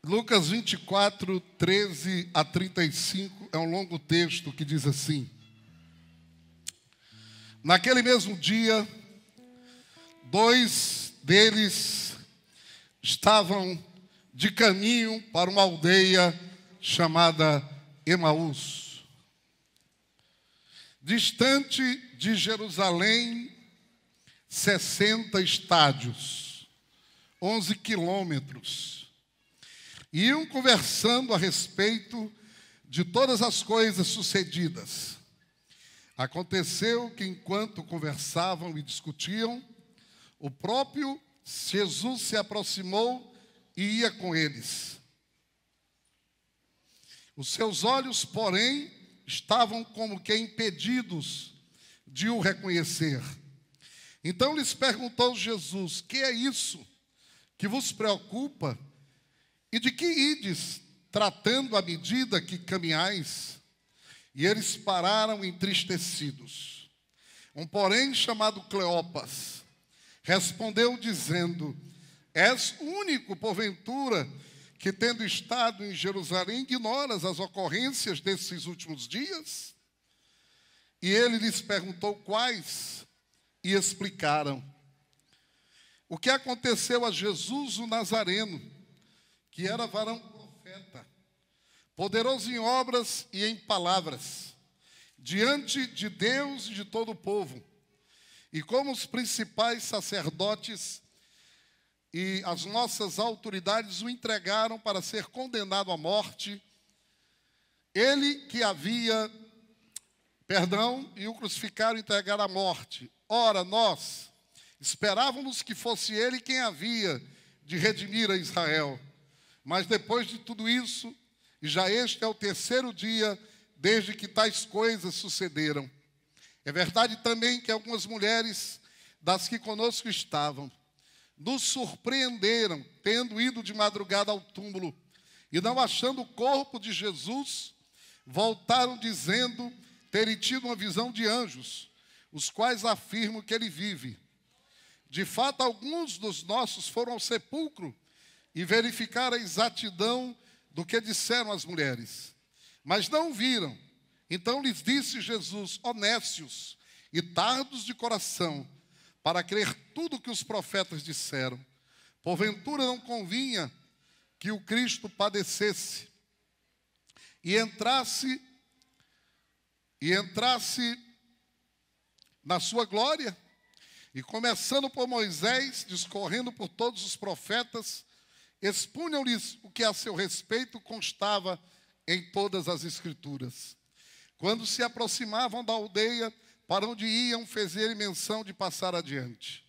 Lucas 24, 13 a 35 é um longo texto que diz assim: naquele mesmo dia, dois deles estavam de caminho para uma aldeia chamada Emaús, distante de Jerusalém, 60 estádios, 11 quilômetros. Iam conversando a respeito de todas as coisas sucedidas. Aconteceu que, enquanto conversavam e discutiam, o próprio Jesus se aproximou e ia com eles. Os seus olhos, porém, estavam como que impedidos de o reconhecer. Então lhes perguntou Jesus: que é isso que vos preocupa? E de que ides tratando à medida que caminhais? E eles pararam entristecidos. Um, porém, chamado Cleopas, respondeu dizendo: és o único, porventura, que tendo estado em Jerusalém, ignoras as ocorrências desses últimos dias? E ele lhes perguntou quais, e explicaram o que aconteceu a Jesus o Nazareno, que era varão profeta, poderoso em obras e em palavras, diante de Deus e de todo o povo. E como os principais sacerdotes e as nossas autoridades o entregaram para ser condenado à morte, ele que havia, e o crucificaram e entregaram à morte. Ora, nós esperávamos que fosse ele quem havia de redimir a Israel. Mas depois de tudo isso, e já este é o terceiro dia desde que tais coisas sucederam. É verdade também que algumas mulheres das que conosco estavam nos surpreenderam, tendo ido de madrugada ao túmulo, e não achando o corpo de Jesus, voltaram dizendo terem tido uma visão de anjos, os quais afirmam que ele vive. De fato, alguns dos nossos foram ao sepulcro e verificaram a exatidão do que disseram as mulheres, mas não viram. Então lhes disse Jesus: ó nécios e tardos de coração, para crer tudo que os profetas disseram. Porventura não convinha que o Cristo padecesse e entrasse na sua glória? E começando por Moisés, discorrendo por todos os profetas, expunham-lhes o que a seu respeito constava em todas as Escrituras. Quando se aproximavam da aldeia para onde iam, fez-lhe menção de passar adiante.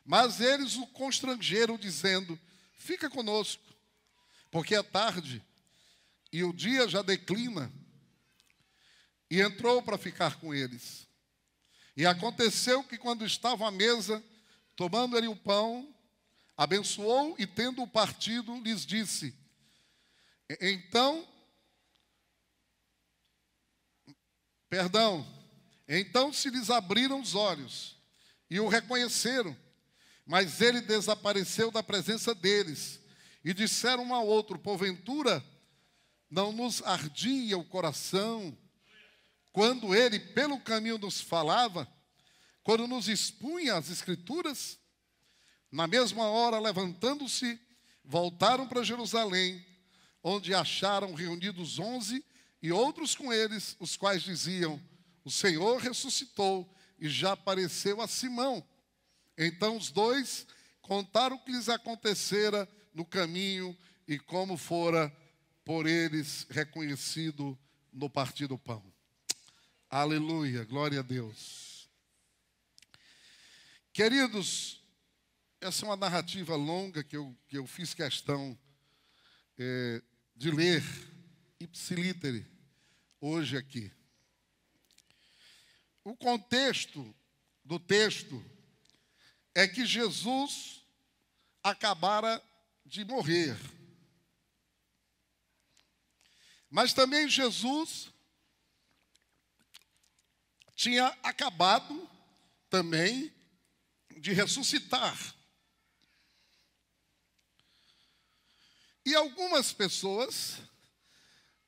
Mas eles o constrangeram, dizendo: fica conosco, porque é tarde e o dia já declina. E entrou para ficar com eles. E aconteceu que, quando estavam à mesa, tomando ele o pão, abençoou e, tendo-o partido, lhes disse: Então se lhes abriram os olhos e o reconheceram, mas ele desapareceu da presença deles. E disseram um ao outro: porventura não nos ardia o coração quando ele pelo caminho nos falava, quando nos expunha as Escrituras? Na mesma hora, levantando-se, voltaram para Jerusalém, onde acharam reunidos 11 e outros com eles, os quais diziam: o Senhor ressuscitou e já apareceu a Simão. Então os dois contaram o que lhes acontecera no caminho e como fora por eles reconhecido no partir do pão. Aleluia, glória a Deus. Queridos, essa é uma narrativa longa que eu fiz questão de ler ipsilítere hoje aqui. O contexto do texto é que Jesus acabara de morrer. Mas também Jesus tinha acabado também de ressuscitar. E algumas pessoas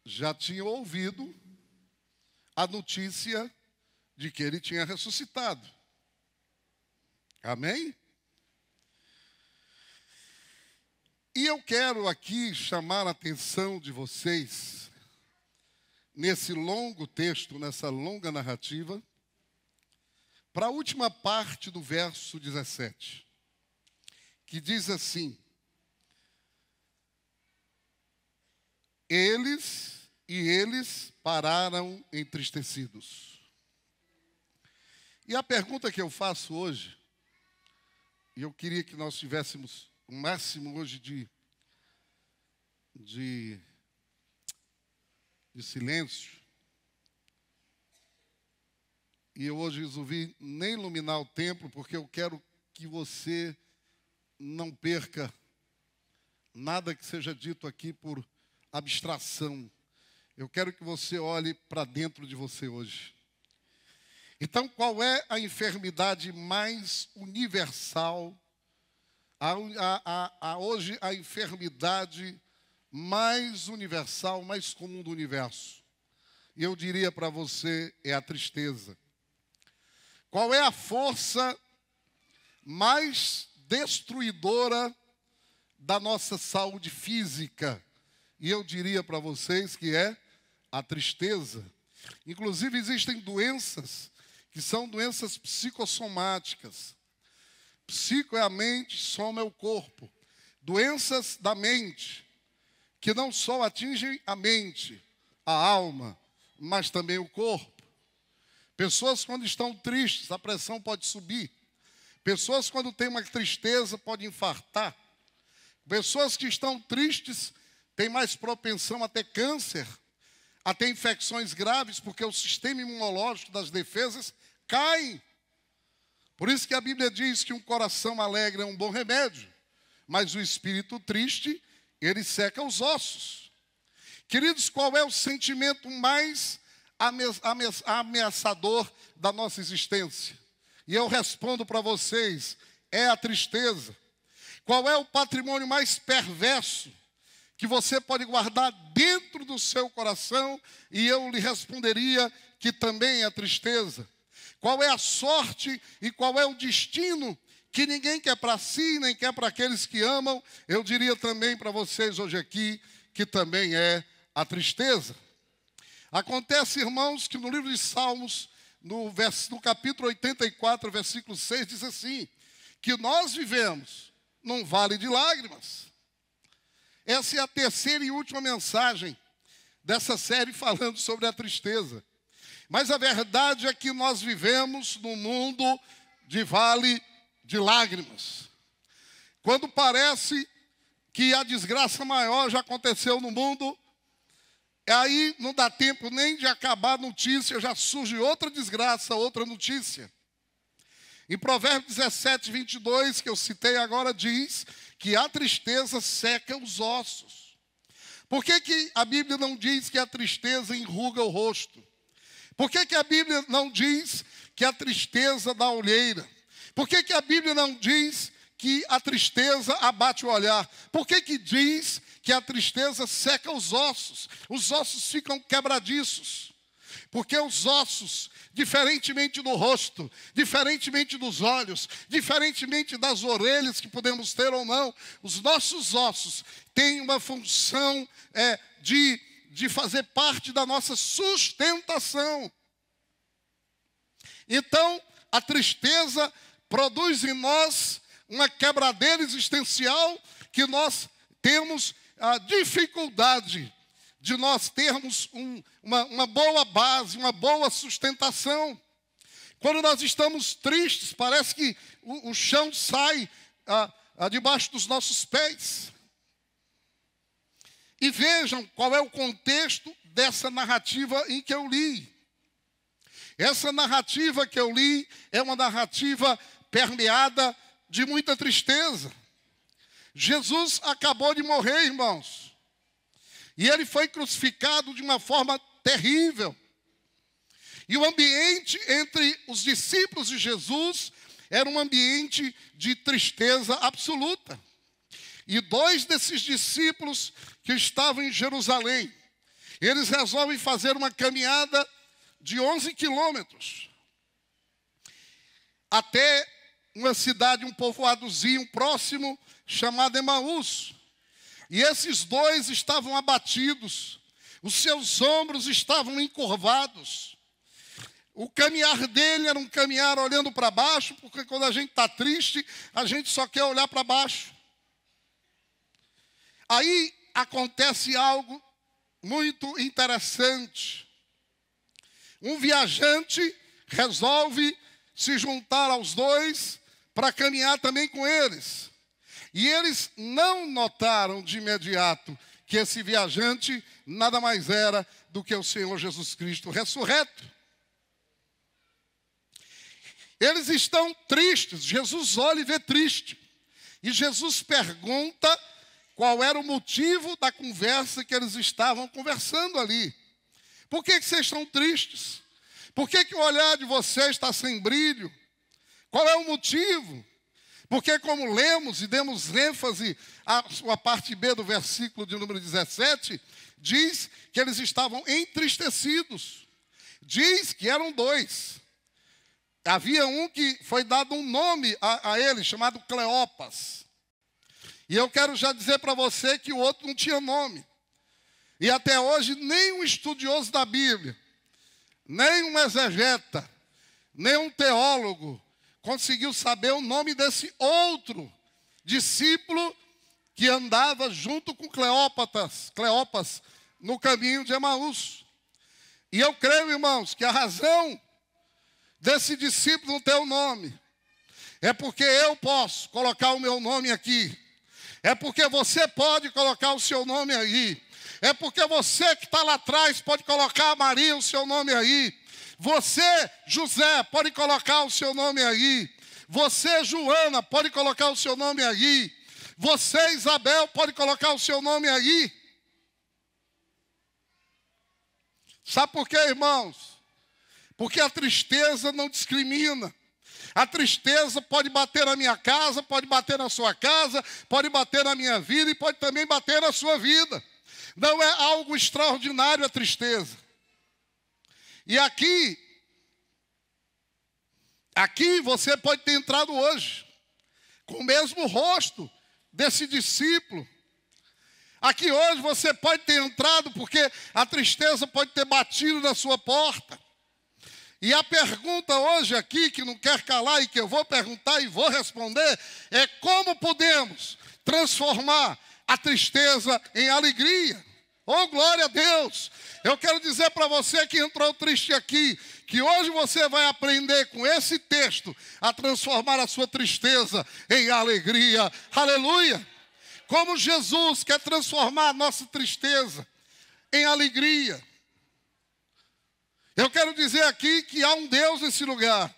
já tinham ouvido a notícia de que ele tinha ressuscitado. Amém? E eu quero aqui chamar a atenção de vocês, nesse longo texto, nessa longa narrativa, para a última parte do verso 17, que diz assim: eles pararam entristecidos. E a pergunta que eu faço hoje, e eu queria que nós tivéssemos o máximo hoje de silêncio, e eu hoje resolvi nem iluminar o templo, porque eu quero que você não perca nada que seja dito aqui por abstração. Eu quero que você olhe para dentro de você hoje. Então, qual é a enfermidade mais universal? Hoje, a enfermidade mais universal, mais comum do universo. E eu diria para você, é a tristeza. Qual é a força mais destruidora da nossa saúde física? E eu diria para vocês que é a tristeza. Inclusive, existem doenças que são doenças psicossomáticas. Psico é a mente, soma é o corpo. Doenças da mente, que não só atingem a mente, a alma, mas também o corpo. Pessoas quando estão tristes, a pressão pode subir. Pessoas quando têm uma tristeza, podem infartar. Pessoas que estão tristes têm mais propensão a ter câncer, a ter infecções graves, porque o sistema imunológico das defesas cai. Por isso que a Bíblia diz que um coração alegre é um bom remédio, mas o espírito triste, ele seca os ossos. Queridos, qual é o sentimento mais ameaçador da nossa existência? E eu respondo para vocês, é a tristeza. Qual é o patrimônio mais perverso que você pode guardar dentro do seu coração? E eu lhe responderia que também é a tristeza. Qual é a sorte e qual é o destino que ninguém quer para si, nem quer para aqueles que amam? Eu diria também para vocês hoje aqui que também é a tristeza. Acontece, irmãos, que no livro de Salmos, no capítulo 84, versículo 6, diz assim, que nós vivemos num vale de lágrimas. Essa é a terceira e última mensagem dessa série falando sobre a tristeza. Mas a verdade é que nós vivemos num mundo de vale de lágrimas. Quando parece que a desgraça maior já aconteceu no mundo, aí não dá tempo nem de acabar a notícia, já surge outra desgraça, outra notícia. Em Provérbios 17, 22, que eu citei agora, diz que a tristeza seca os ossos. Por que a Bíblia não diz que a tristeza enruga o rosto? Por que a Bíblia não diz que a tristeza dá olheira? Por que a Bíblia não diz que a tristeza abate o olhar? Por que diz que a tristeza seca os ossos? Os ossos ficam quebradiços. Porque os ossos, diferentemente do rosto, diferentemente dos olhos, diferentemente das orelhas que podemos ter ou não, os nossos ossos têm uma função de fazer parte da nossa sustentação. Então, a tristeza produz em nós uma quebradeira existencial que nós temos a dificuldade de nós termos uma boa base, uma boa sustentação. Quando nós estamos tristes, parece que o chão sai debaixo dos nossos pés. E vejam qual é o contexto dessa narrativa em que eu li. Essa narrativa que eu li é uma narrativa permeada de muita tristeza. Jesus acabou de morrer, irmãos. E ele foi crucificado de uma forma terrível. E o ambiente entre os discípulos de Jesus era um ambiente de tristeza absoluta. E 2 desses discípulos que estavam em Jerusalém, eles resolvem fazer uma caminhada de 11 quilômetros até uma cidade, um povoadozinho próximo, chamado Emaús. E esses 2 estavam abatidos, os seus ombros estavam encurvados. O caminhar dele era um caminhar olhando para baixo, porque quando a gente está triste, a gente só quer olhar para baixo. Aí acontece algo muito interessante. Um viajante resolve se juntar aos 2 para caminhar também com eles. E eles não notaram de imediato que esse viajante nada mais era do que o Senhor Jesus Cristo ressurreto. Eles estão tristes, Jesus olha e vê triste. E Jesus pergunta qual era o motivo da conversa que eles estavam conversando ali. Por que vocês estão tristes? Por que o olhar de vocês está sem brilho? Qual é o motivo? Porque como lemos e demos ênfase à parte B do versículo de número 17, diz que eles estavam entristecidos. Diz que eram 2. Havia um que foi dado um nome a ele, chamado Cleopas. E eu quero já dizer para você que o outro não tinha nome. E até hoje, nem um estudioso da Bíblia, nem um exegeta, nem um teólogo conseguiu saber o nome desse outro discípulo que andava junto com Cleopas no caminho de Emaús. E eu creio, irmãos, que a razão desse discípulo não ter o nome é porque eu posso colocar o meu nome aqui. É porque você pode colocar o seu nome aí. É porque você que está lá atrás pode colocar a Maria, o seu nome aí. Você, José, pode colocar o seu nome aí. Você, Joana, pode colocar o seu nome aí. Você, Isabel, pode colocar o seu nome aí. Sabe por quê, irmãos? Porque a tristeza não discrimina. A tristeza pode bater na minha casa, pode bater na sua casa, pode bater na minha vida e pode também bater na sua vida. Não é algo extraordinário a tristeza. E aqui você pode ter entrado hoje com o mesmo rosto desse discípulo. Aqui hoje você pode ter entrado porque a tristeza pode ter batido na sua porta. E a pergunta hoje aqui, que não quer calar e que eu vou perguntar e vou responder, é como podemos transformar a tristeza em alegria? Oh, glória a Deus! Eu quero dizer para você que entrou triste aqui, que hoje você vai aprender com esse texto a transformar a sua tristeza em alegria. Aleluia! Como Jesus quer transformar a nossa tristeza em alegria. Eu quero dizer aqui que há um Deus nesse lugar,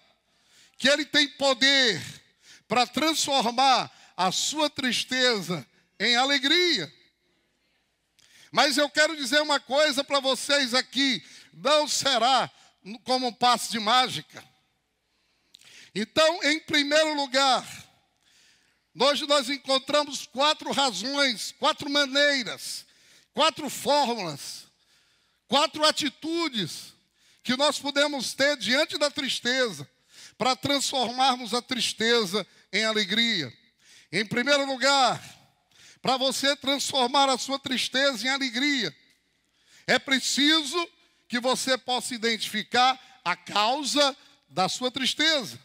que Ele tem poder para transformar a sua tristeza em alegria. Mas eu quero dizer uma coisa para vocês aqui, não será como um passe de mágica. Então, em primeiro lugar, hoje nós encontramos 4 razões, 4 maneiras, 4 fórmulas, 4 atitudes que nós podemos ter diante da tristeza, para transformarmos a tristeza em alegria. Em primeiro lugar, para você transformar a sua tristeza em alegria, é preciso que você possa identificar a causa da sua tristeza.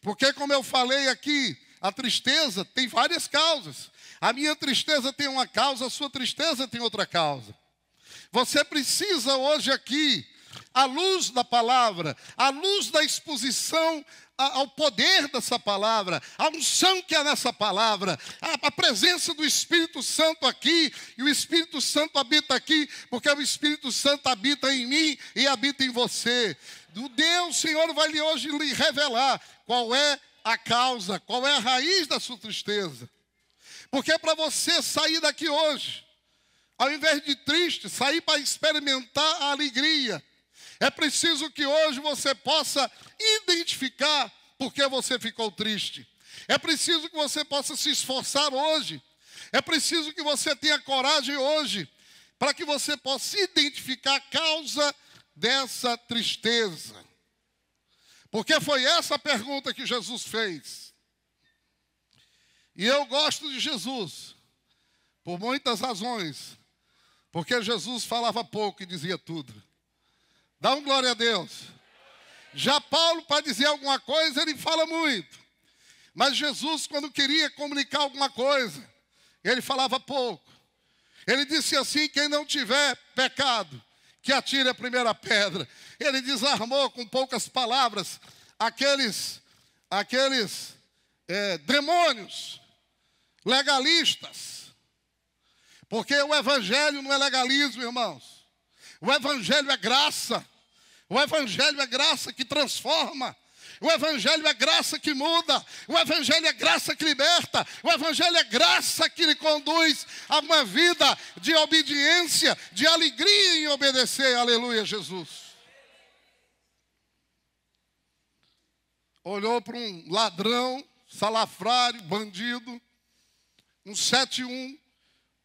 Porque, como eu falei aqui, a tristeza tem várias causas. A minha tristeza tem uma causa, a sua tristeza tem outra causa. Você precisa hoje aqui, à luz da palavra, à luz da exposição ao poder dessa palavra, a unção que há nessa palavra, a presença do Espírito Santo aqui, e o Espírito Santo habita aqui, porque o Espírito Santo habita em mim e habita em você. O Deus, Senhor, vai hoje lhe revelar qual é a causa, qual é a raiz da sua tristeza. Porque para você sair daqui hoje, ao invés de triste, sair para experimentar a alegria, é preciso que hoje você possa identificar por que você ficou triste. É preciso que você possa se esforçar hoje É preciso que você tenha coragem hoje, para que você possa identificar a causa dessa tristeza. Porque foi essa a pergunta que Jesus fez. E eu gosto de Jesus, por muitas razões. Porque Jesus falava pouco e dizia tudo. Dá um glória a Deus. Já Paulo, para dizer alguma coisa, ele fala muito. Mas Jesus, quando queria comunicar alguma coisa, ele falava pouco. Ele disse assim: quem não tiver pecado, que atire a primeira pedra. Ele desarmou com poucas palavras aqueles demônios legalistas. Porque o evangelho não é legalismo, irmãos. O evangelho é graça. O evangelho é graça que transforma. O evangelho é graça que muda. O evangelho é graça que liberta. O evangelho é graça que lhe conduz a uma vida de obediência, de alegria em obedecer. Aleluia, Jesus. Olhou para um ladrão, salafrário, bandido, um 7-1,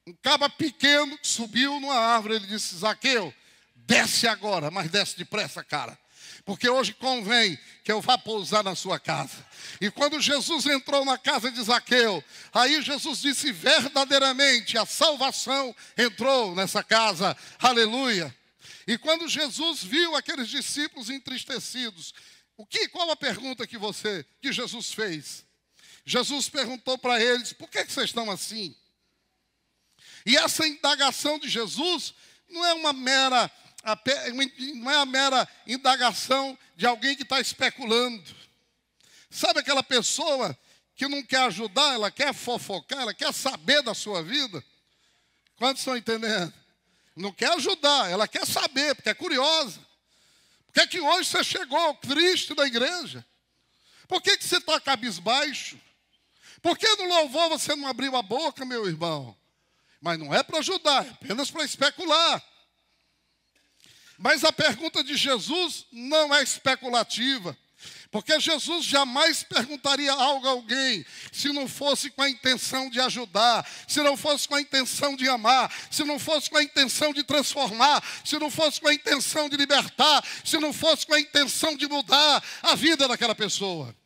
um caba pequeno que subiu numa árvore. Ele disse: Zaqueu, desce agora, mas desce depressa, cara. Porque hoje convém que eu vá pousar na sua casa. E quando Jesus entrou na casa de Zaqueu, aí Jesus disse: verdadeiramente a salvação entrou nessa casa. Aleluia. E quando Jesus viu aqueles discípulos entristecidos, qual a pergunta que Jesus fez? Jesus perguntou para eles: por que vocês estão assim? E essa indagação de Jesus não é uma mera indagação de alguém que está especulando. Sabe aquela pessoa que não quer ajudar, ela quer fofocar, ela quer saber da sua vida? Quantos estão entendendo? Não quer ajudar, ela quer saber, porque é curiosa. Por que é que hoje você chegou triste da igreja? Por que você está cabisbaixo? Por que no louvor você não abriu a boca, meu irmão? Mas não é para ajudar, é apenas para especular. Mas a pergunta de Jesus não é especulativa, porque Jesus jamais perguntaria algo a alguém se não fosse com a intenção de ajudar, se não fosse com a intenção de amar, se não fosse com a intenção de transformar, se não fosse com a intenção de libertar, se não fosse com a intenção de mudar a vida daquela pessoa.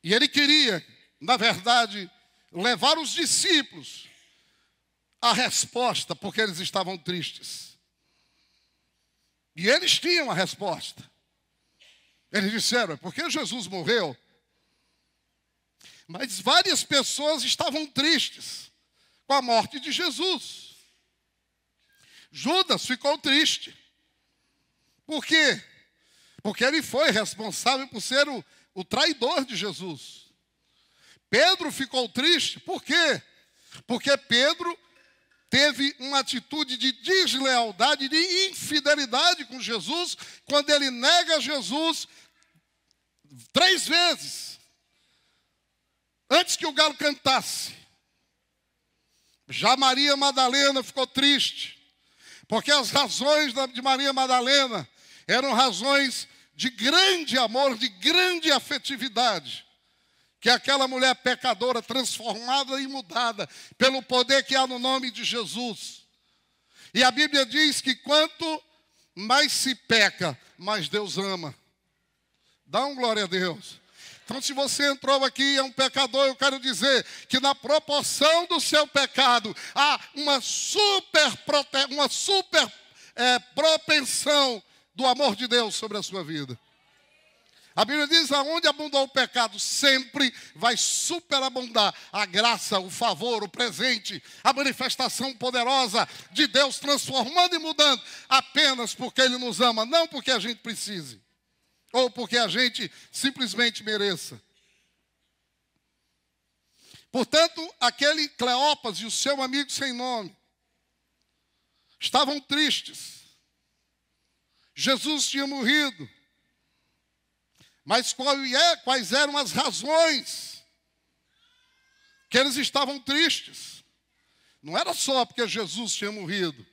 E ele queria, na verdade, levar os discípulos à resposta, porque eles estavam tristes. E eles tinham a resposta. Eles disseram: é porque Jesus morreu. Mas várias pessoas estavam tristes com a morte de Jesus. Judas ficou triste. Por quê? Porque ele foi responsável por ser o traidor de Jesus. Pedro ficou triste. Por quê? Porque Pedro teve uma atitude de deslealdade, de infidelidade com Jesus, quando ele nega Jesus 3 vezes, antes que o galo cantasse. Já Maria Madalena ficou triste, porque as razões de Maria Madalena eram razões de grande amor, de grande afetividade, que aquela mulher pecadora, transformada e mudada pelo poder que há no nome de Jesus. E a Bíblia diz que quanto mais se peca, mais Deus ama. Dá um glória a Deus. Então, se você entrou aqui e é um pecador, eu quero dizer que na proporção do seu pecado, há uma super propensão do amor de Deus sobre a sua vida. A Bíblia diz: aonde abundou o pecado, sempre vai superabundar a graça, o favor, o presente, a manifestação poderosa de Deus transformando e mudando, apenas porque Ele nos ama, não porque a gente precise, ou porque a gente simplesmente mereça. Portanto, aquele Cleopas e o seu amigo sem nome estavam tristes. Jesus tinha morrido. Mas quais eram as razões que eles estavam tristes? Não era só porque Jesus tinha morrido.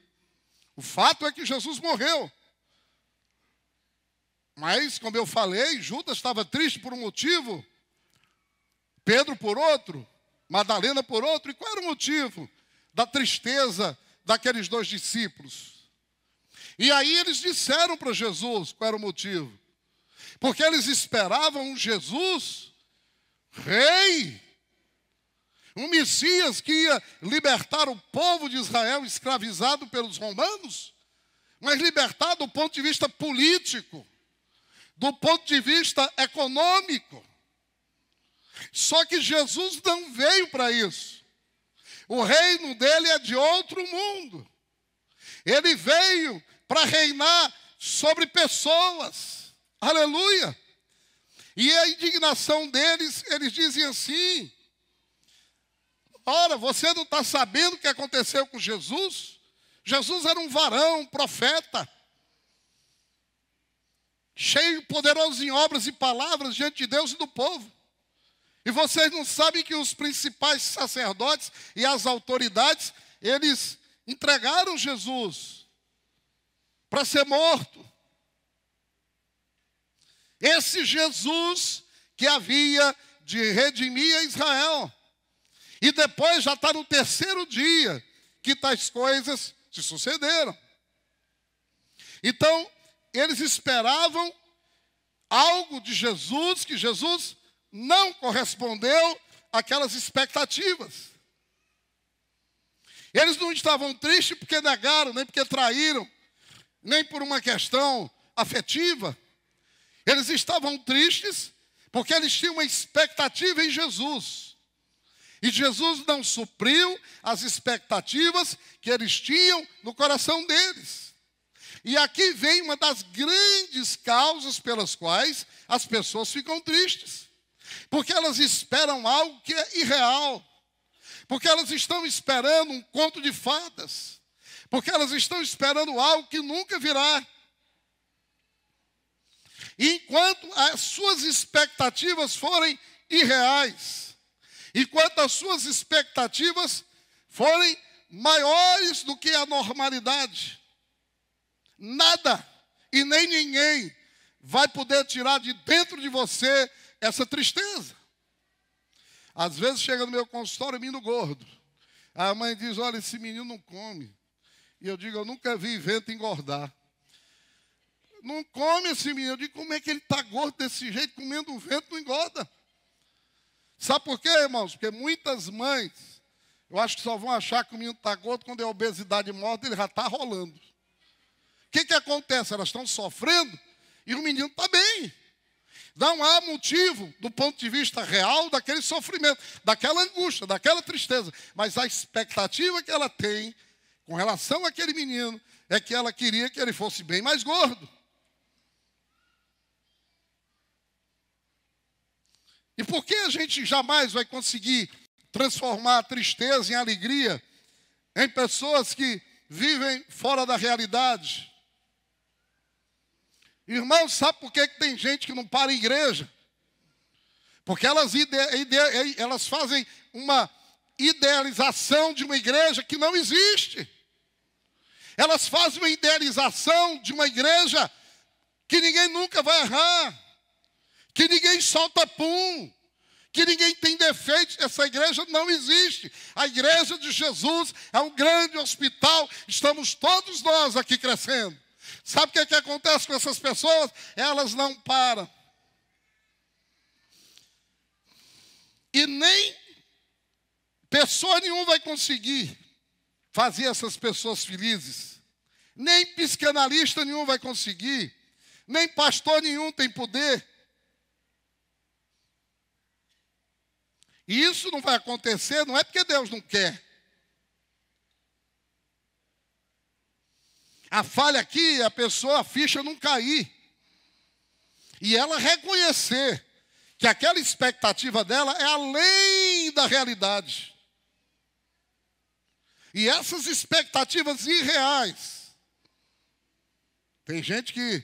O fato é que Jesus morreu. Mas, como eu falei, Judas estava triste por um motivo Pedro por outro, Madalena por outro. E qual era o motivo da tristeza daqueles dois discípulos? E aí eles disseram para Jesus qual era o motivo. Porque eles esperavam um Jesus rei, um Messias que ia libertar o povo de Israel escravizado pelos romanos, mas libertar do ponto de vista político, do ponto de vista econômico. Só que Jesus não veio para isso. O reino dele é de outro mundo. Ele veio para reinar sobre pessoas. Aleluia! E a indignação deles, eles dizem assim: ora, você não está sabendo o que aconteceu com Jesus? Jesus era um varão, um profeta, cheio, poderoso em obras e palavras diante de Deus e do povo. E vocês não sabem que os principais sacerdotes e as autoridades, eles entregaram Jesus para ser morto. Esse Jesus que havia de redimir a Israel. E depois já está no terceiro dia que tais coisas se sucederam. Então, eles esperavam algo de Jesus, que Jesus não correspondeu àquelas expectativas. Eles não estavam tristes porque negaram, nem porque traíram, nem por uma questão afetiva. Eles estavam tristes porque eles tinham uma expectativa em Jesus. E Jesus não supriu as expectativas que eles tinham no coração deles. E aqui vem uma das grandes causas pelas quais as pessoas ficam tristes. Porque elas esperam algo que é irreal. Porque elas estão esperando um conto de fadas. Porque elas estão esperando algo que nunca virá. E enquanto as suas expectativas forem irreais, enquanto as suas expectativas forem maiores do que a normalidade, nada e nem ninguém vai poder tirar de dentro de você essa tristeza. Às vezes chega no meu consultório um menino gordo. A mãe diz: olha, esse menino não come. E eu digo: eu nunca vi vento engordar. Não come esse menino. Eu digo: como é que ele está gordo desse jeito, comendo o vento, não engorda? Sabe por quê, irmãos? Porque muitas mães, eu acho que só vão achar que o menino está gordo quando é obesidade morta, ele já está rolando. O que acontece? Elas estão sofrendo e o menino está bem. Não há motivo, do ponto de vista real, daquele sofrimento, daquela angústia, daquela tristeza. Mas a expectativa que ela tem com relação àquele menino é que ela queria que ele fosse bem mais gordo. E por que a gente jamais vai conseguir transformar a tristeza em alegria em pessoas que vivem fora da realidade? Irmãos, sabe por que tem gente que não para em igreja? Porque elas fazem uma idealização de uma igreja que não existe. Elas fazem uma idealização de uma igreja que ninguém nunca vai errar, que ninguém solta pum, que ninguém tem defeitos. Essa igreja não existe. A igreja de Jesus é um grande hospital. Estamos todos nós aqui crescendo. Sabe o que acontece com essas pessoas? Elas não param. E nem pessoa nenhuma vai conseguir fazer essas pessoas felizes. Nem psicanalista nenhum vai conseguir. Nem pastor nenhum tem poder. E isso não vai acontecer, não é porque Deus não quer. A falha aqui é a ficha não cair. E ela reconhecer que aquela expectativa dela é além da realidade. E essas expectativas irreais. Tem gente que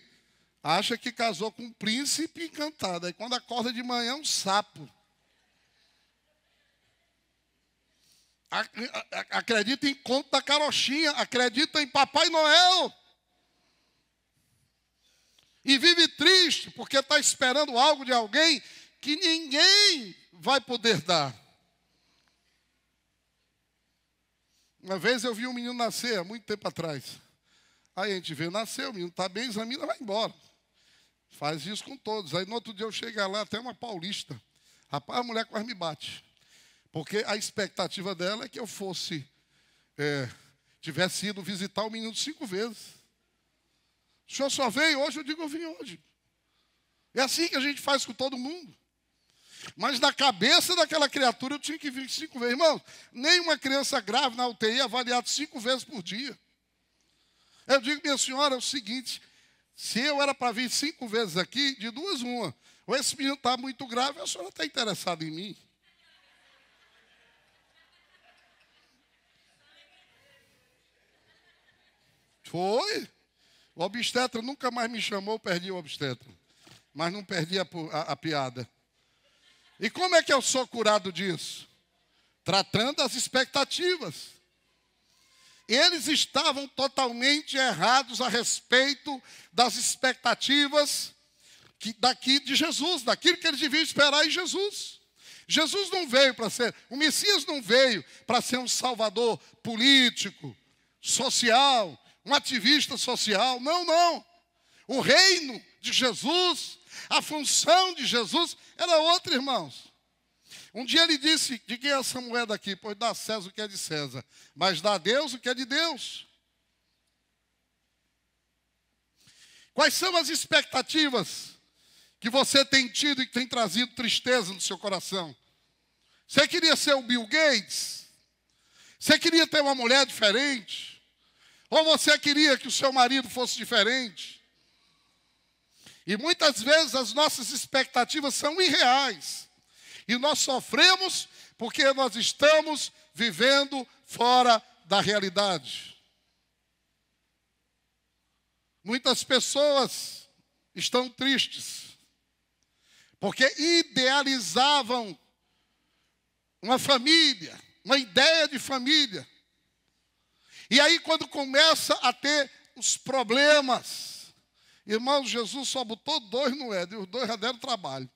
acha que casou com um príncipe encantado. Aí quando acorda de manhã é um sapo. Acredita em conto da carochinha, acredita em Papai Noel. E vive triste porque está esperando algo de alguém que ninguém vai poder dar? Uma vez eu vi um menino nascer, há muito tempo atrás. Aí a gente vê, nasceu, o menino está bem, examina, vai embora. Faz isso com todos. Aí no outro dia eu chego lá, até uma paulista. Rapaz, a mulher quase me bate. Porque a expectativa dela é que eu tivesse ido visitar o menino 5 vezes. O senhor só veio hoje? Eu digo, eu vim hoje. É assim que a gente faz com todo mundo. Mas na cabeça daquela criatura eu tinha que vir 5 vezes. Irmão, nem uma criança grave na UTI é avaliada 5 vezes por dia. Eu digo, minha senhora, é o seguinte, se eu era para vir 5 vezes aqui, de 2, uma. Ou esse menino está muito grave, ou a senhora está interessada em mim. Foi. O obstetra nunca mais me chamou, perdi o obstetra. Mas não perdi a piada. E como é que eu sou curado disso? Tratando as expectativas. Eles estavam totalmente errados a respeito das expectativas daqui de Jesus, daquilo que eles deviam esperar em Jesus. Jesus não veio para ser, o Messias não veio para ser um salvador político, social, um ativista social. Não, não. O reino de Jesus, a função de Jesus era outra, irmãos. Um dia ele disse, de quem é essa moeda aqui? Pois dá a César o que é de César, mas dá a Deus o que é de Deus. Quais são as expectativas que você tem tido e que tem trazido tristeza no seu coração? Você queria ser o Bill Gates? Você queria ter uma mulher diferente? Ou você queria que o seu marido fosse diferente? E muitas vezes as nossas expectativas são irreais. E nós sofremos porque nós estamos vivendo fora da realidade. Muitas pessoas estão tristes porque idealizavam uma família, uma ideia de família. E aí quando começa a ter os problemas, irmãos, Jesus só botou 2 no Éden, e os 2 já deram trabalho.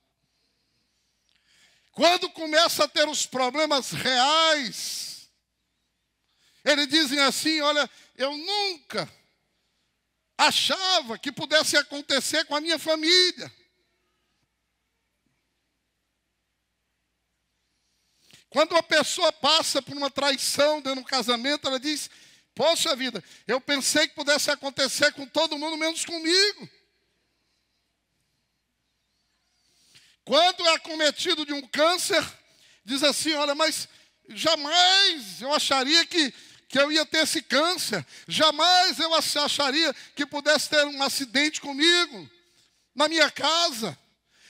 Quando começa a ter os problemas reais, eles dizem assim, olha, eu nunca achava que pudesse acontecer com a minha família. Quando uma pessoa passa por uma traição dentro do casamento, ela diz, poxa vida, eu pensei que pudesse acontecer com todo mundo, menos comigo. Quando é acometido de um câncer, diz assim, olha, mas jamais eu acharia que eu ia ter esse câncer. Jamais eu acharia que pudesse ter um acidente comigo, na minha casa.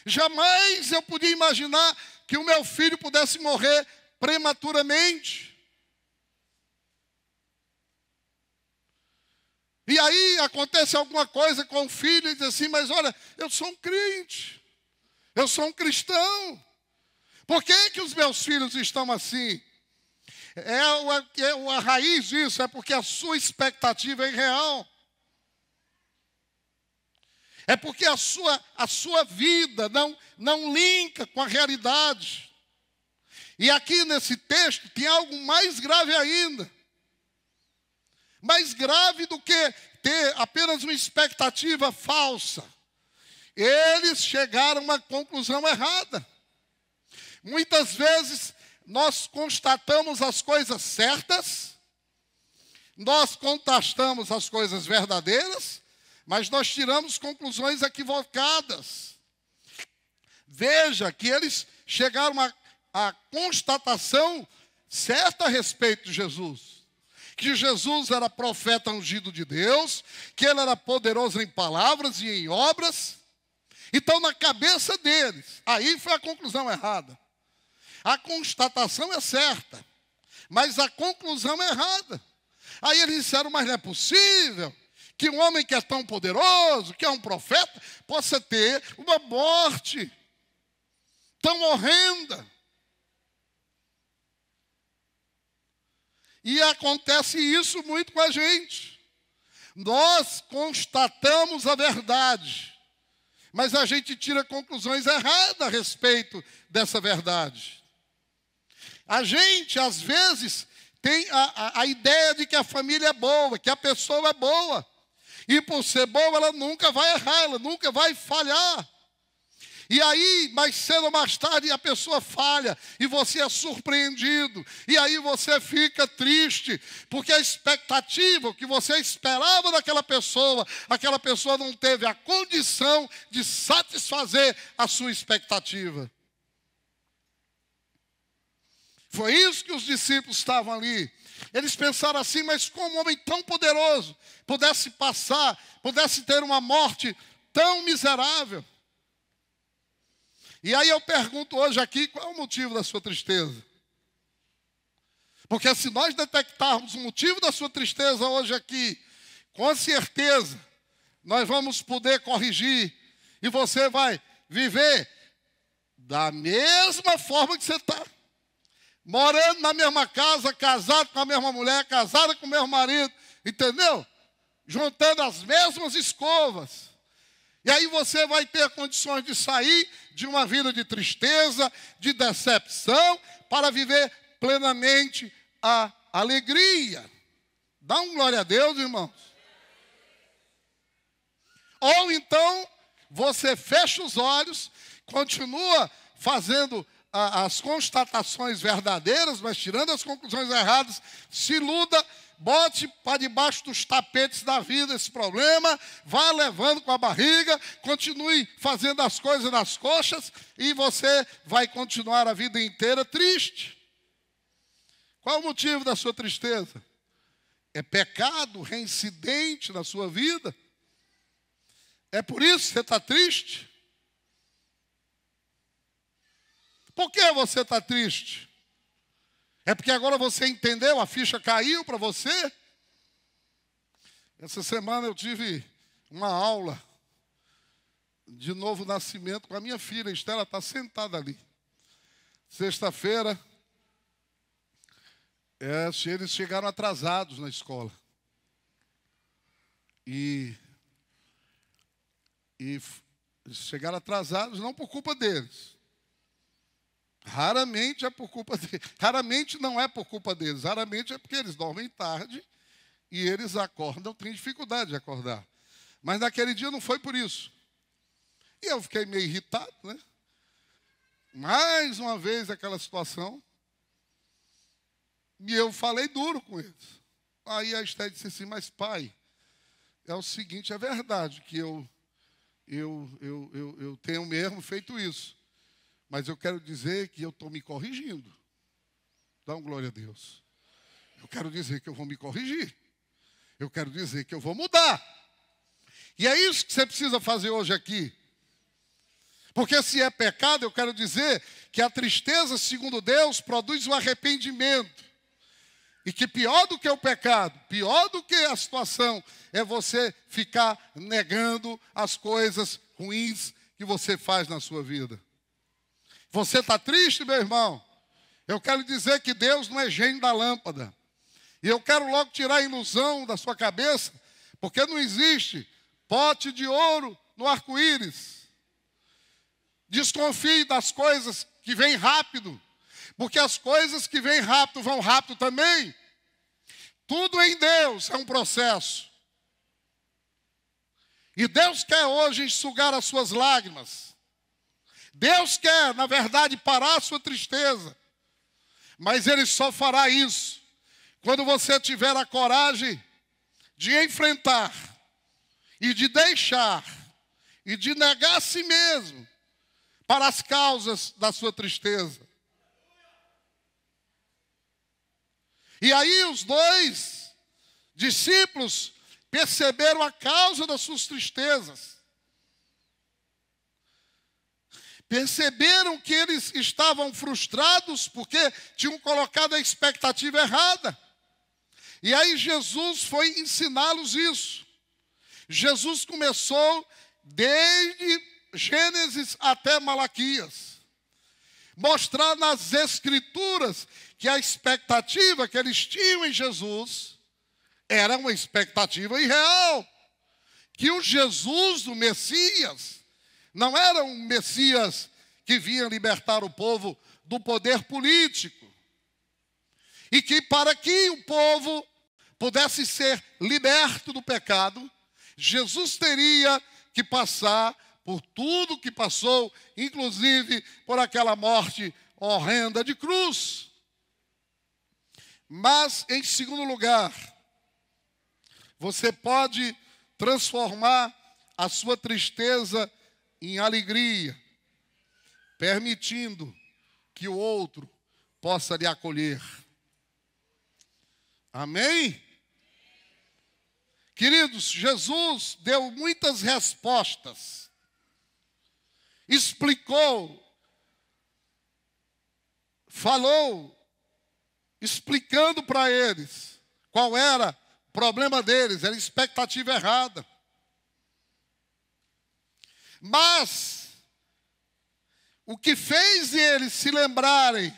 Jamais eu podia imaginar que o meu filho pudesse morrer prematuramente. E aí acontece alguma coisa com o filho e diz assim, mas olha, eu sou um crente. Eu sou um cristão. Por que os meus filhos estão assim? A raiz disso é porque a sua expectativa é irreal. É porque a sua vida não linka com a realidade. E aqui nesse texto tem algo mais grave ainda. Mais grave do que ter apenas uma expectativa falsa. Eles chegaram a uma conclusão errada. Muitas vezes nós constatamos as coisas certas, nós contrastamos as coisas verdadeiras, mas nós tiramos conclusões equivocadas. Veja que eles chegaram à constatação certa a respeito de Jesus. Que Jesus era profeta ungido de Deus, que ele era poderoso em palavras e em obras. Então, na cabeça deles, aí foi a conclusão errada. A constatação é certa, mas a conclusão é errada. Aí eles disseram, mas não é possível que um homem que é tão poderoso, que é um profeta, possa ter uma morte tão horrenda. E acontece isso muito com a gente. Nós constatamos a verdade, mas a gente tira conclusões erradas a respeito dessa verdade. A gente, às vezes, tem a ideia de que a família é boa, que a pessoa é boa. E por ser boa, ela nunca vai errar, ela nunca vai falhar. E aí, mais cedo ou mais tarde, a pessoa falha e você é surpreendido. E aí você fica triste, porque a expectativa, o que você esperava daquela pessoa, aquela pessoa não teve a condição de satisfazer a sua expectativa. Foi isso que os discípulos estavam ali. Eles pensaram assim, mas como um homem tão poderoso pudesse passar, pudesse ter uma morte tão miserável? E aí eu pergunto hoje aqui, qual é o motivo da sua tristeza? Porque se nós detectarmos o motivo da sua tristeza hoje aqui, com certeza nós vamos poder corrigir e você vai viver da mesma forma que você está. Morando na mesma casa, casado com a mesma mulher, casada com o mesmo marido, entendeu? Juntando as mesmas escovas. E aí você vai ter condições de sair de uma vida de tristeza, de decepção, para viver plenamente a alegria. Dá um glória a Deus, irmãos. Ou então, você fecha os olhos, continua fazendo as constatações verdadeiras, mas tirando as conclusões erradas, se iluda, bote para debaixo dos tapetes da vida esse problema, vá levando com a barriga, continue fazendo as coisas nas coxas e você vai continuar a vida inteira triste. Qual o motivo da sua tristeza? É pecado reincidente na sua vida? É por isso que você está triste? Por que você está triste? É porque agora você entendeu, a ficha caiu para você? Essa semana eu tive uma aula de novo nascimento com a minha filha, Estela está sentada ali. Sexta-feira, eles chegaram atrasados na escola. E chegaram atrasados não por culpa deles. Raramente é por culpa deles. Raramente não é por culpa deles. Raramente é porque eles dormem tarde e eles acordam, têm dificuldade de acordar. Mas naquele dia não foi por isso. E eu fiquei meio irritado, né? Mais uma vez aquela situação. E eu falei duro com eles. Aí a Esther disse assim, mas pai, é o seguinte, é verdade que eu tenho mesmo feito isso. Mas eu quero dizer que eu estou me corrigindo. Dá uma glória a Deus. Eu quero dizer que eu vou me corrigir. Eu quero dizer que eu vou mudar. E é isso que você precisa fazer hoje aqui. Porque se é pecado, eu quero dizer que a tristeza, segundo Deus, produz o arrependimento. E que pior do que o pecado, pior do que a situação, é você ficar negando as coisas ruins que você faz na sua vida. Você está triste, meu irmão? Eu quero dizer que Deus não é gênio da lâmpada. E eu quero logo tirar a ilusão da sua cabeça, porque não existe pote de ouro no arco-íris. Desconfie das coisas que vêm rápido, porque as coisas que vêm rápido vão rápido também. Tudo em Deus é um processo. E Deus quer hoje enxugar as suas lágrimas. Deus quer, na verdade, parar a sua tristeza. Mas Ele só fará isso quando você tiver a coragem de enfrentar e de deixar e de negar a si mesmo para as causas da sua tristeza. E aí os dois discípulos perceberam a causa das suas tristezas. Perceberam que eles estavam frustrados porque tinham colocado a expectativa errada. E aí Jesus foi ensiná-los isso. Jesus começou desde Gênesis até Malaquias, mostrar nas Escrituras que a expectativa que eles tinham em Jesus era uma expectativa irreal. Que o Jesus, o Messias, não era um Messias que vinha libertar o povo do poder político. E que para que o povo pudesse ser liberto do pecado, Jesus teria que passar por tudo que passou, inclusive por aquela morte horrenda de cruz. Mas, em segundo lugar, você pode transformar a sua tristeza em alegria, permitindo que o outro possa lhe acolher. Amém? Queridos, Jesus deu muitas respostas, explicou, falou, explicando para eles qual era o problema deles, era a expectativa errada. Mas o que fez eles se lembrarem,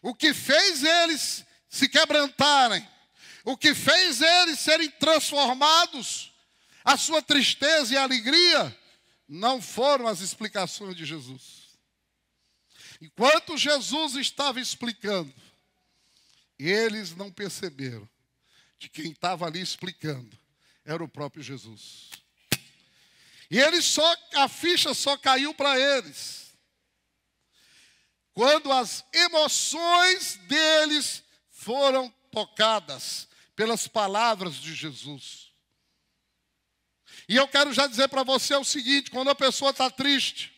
o que fez eles se quebrantarem, o que fez eles serem transformados, a sua tristeza e alegria, não foram as explicações de Jesus. Enquanto Jesus estava explicando, eles não perceberam que quem estava ali explicando era o próprio Jesus. E a ficha só caiu para eles quando as emoções deles foram tocadas pelas palavras de Jesus. E eu quero já dizer para você o seguinte: quando a pessoa está triste,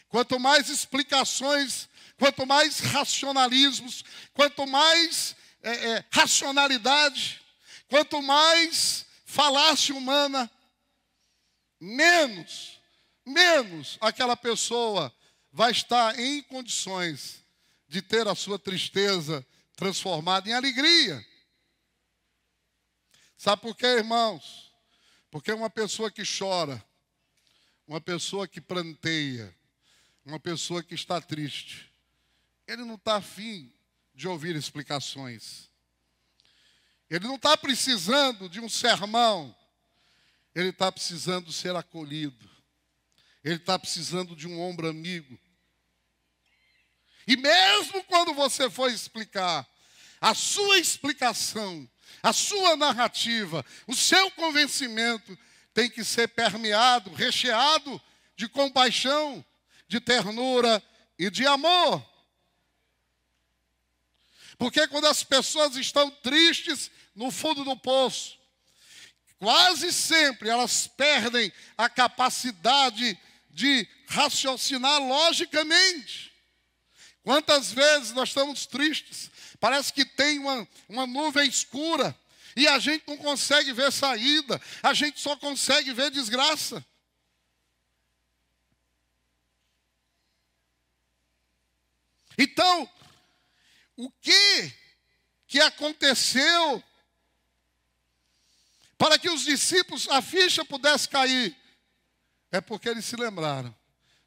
quanto mais explicações, quanto mais racionalismos, quanto mais racionalidade, quanto mais falácia humana, menos aquela pessoa vai estar em condições de ter a sua tristeza transformada em alegria. Sabe por quê, irmãos? Porque uma pessoa que chora, uma pessoa que pranteia, uma pessoa que está triste, ele não está afim de ouvir explicações. Ele não está precisando de um sermão. Ele está precisando ser acolhido. Ele está precisando de um ombro amigo. E mesmo quando você for explicar, a sua explicação, a sua narrativa, o seu convencimento tem que ser permeado, recheado de compaixão, de ternura e de amor. Porque quando as pessoas estão tristes no fundo do poço, quase sempre elas perdem a capacidade de raciocinar logicamente. Quantas vezes nós estamos tristes, parece que tem uma nuvem escura e a gente não consegue ver saída, a gente só consegue ver desgraça. Então, o que aconteceu para que os discípulos, a ficha pudesse cair? É porque eles se lembraram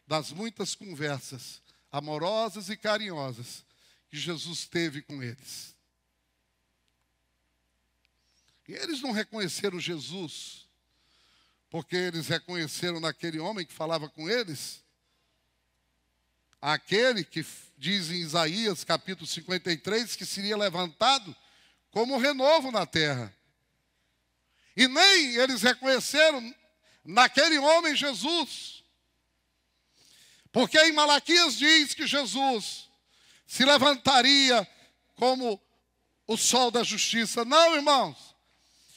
das muitas conversas amorosas e carinhosas que Jesus teve com eles. E eles não reconheceram Jesus, porque eles reconheceram naquele homem que falava com eles, aquele que diz em Isaías capítulo 53, que seria levantado como renovo na terra. E nem eles reconheceram naquele homem Jesus. Porque em Malaquias diz que Jesus se levantaria como o sol da justiça. Não, irmãos.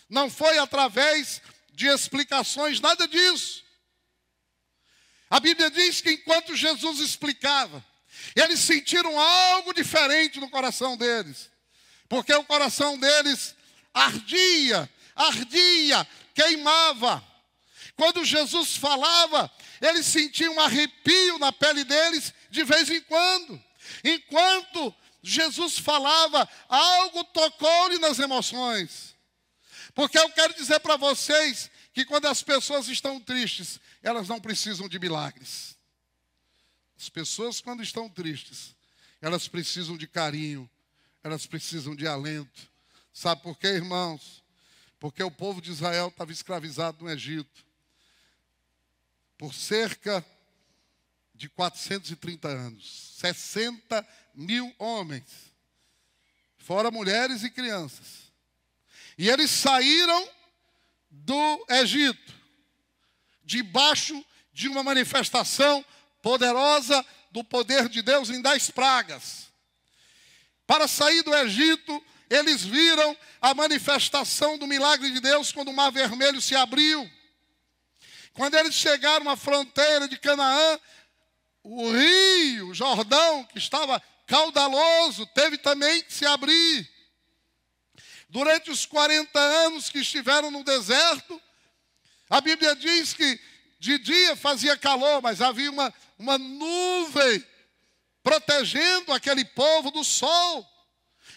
Não foi através de explicações, nada disso. A Bíblia diz que enquanto Jesus explicava, eles sentiram algo diferente no coração deles. Porque o coração deles ardia, queimava. Quando Jesus falava, eles sentiam um arrepio na pele deles de vez em quando. Enquanto Jesus falava, algo tocou-lhe nas emoções. Porque eu quero dizer para vocês que quando as pessoas estão tristes, elas não precisam de milagres. As pessoas, quando estão tristes, elas precisam de carinho, elas precisam de alento. Sabe por quê, irmãos? Porque o povo de Israel estava escravizado no Egito. por cerca de 430 anos. 60 mil homens, fora mulheres e crianças. E eles saíram do Egito, debaixo de uma manifestação poderosa do poder de Deus em 10 pragas. Para sair do Egito, eles viram a manifestação do milagre de Deus quando o Mar Vermelho se abriu. Quando eles chegaram à fronteira de Canaã, o rio Jordão, que estava caudaloso, teve também que se abrir. Durante os 40 anos que estiveram no deserto, a Bíblia diz que de dia fazia calor, mas havia uma nuvem protegendo aquele povo do sol.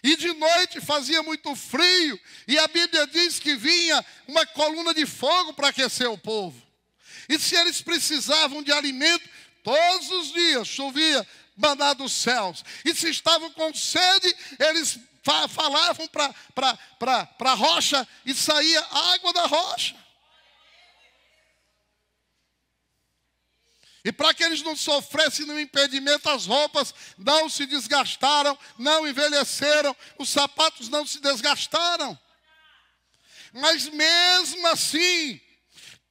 E de noite fazia muito frio, e a Bíblia diz que vinha uma coluna de fogo para aquecer o povo. E se eles precisavam de alimento, todos os dias chovia maná dos céus. E se estavam com sede, eles falavam para a rocha e saía água da rocha. E para que eles não sofressem nenhum impedimento, as roupas não se desgastaram, não envelheceram, os sapatos não se desgastaram. Mas mesmo assim,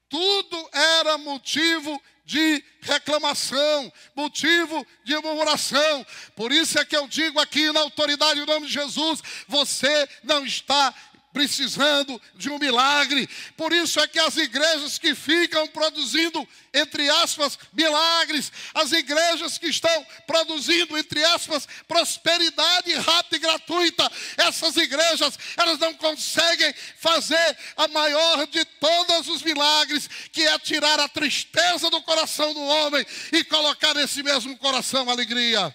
tudo era motivo de reclamação, motivo de murmuração. Por isso é que eu digo aqui na autoridade do nome de Jesus, você não está precisando de um milagre. Por isso é que as igrejas que ficam produzindo, entre aspas, milagres, as igrejas que estão produzindo, entre aspas, prosperidade rápida e gratuita, essas igrejas, elas não conseguem fazer a maior de todos os milagres, que é tirar a tristeza do coração do homem e colocar nesse mesmo coração alegria.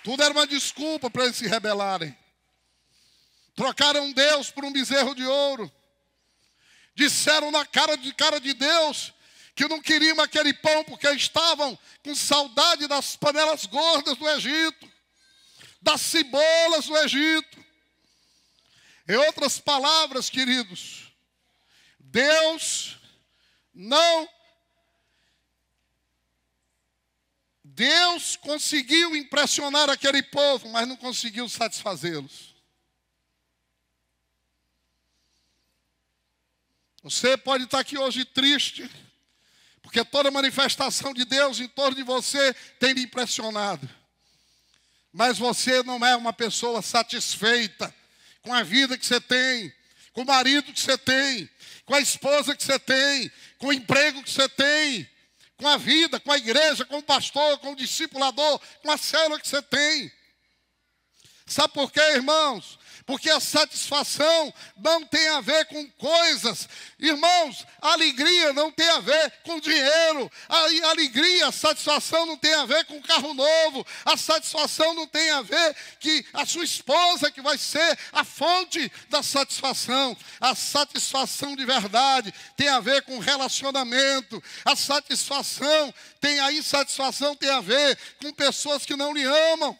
Tudo era uma desculpa para eles se rebelarem. Trocaram Deus por um bezerro de ouro. Disseram na cara de Deus que não queriam aquele pão porque estavam com saudade das panelas gordas do Egito, das cebolas do Egito. Em outras palavras, queridos, Deus conseguiu impressionar aquele povo, mas não conseguiu satisfazê-los. Você pode estar aqui hoje triste, porque toda manifestação de Deus em torno de você tem lhe impressionado. Mas você não é uma pessoa satisfeita com a vida que você tem, com o marido que você tem, com a esposa que você tem, com o emprego que você tem, com a vida, com a igreja, com o pastor, com o discipulador, com a célula que você tem. Sabe por quê, irmãos? Porque a satisfação não tem a ver com coisas. Irmãos, a alegria não tem a ver com dinheiro. A alegria, a satisfação não tem a ver com carro novo. A satisfação não tem a ver que a sua esposa que vai ser a fonte da satisfação. A satisfação de verdade tem a ver com relacionamento. A satisfação tem a ver com pessoas que não lhe amam.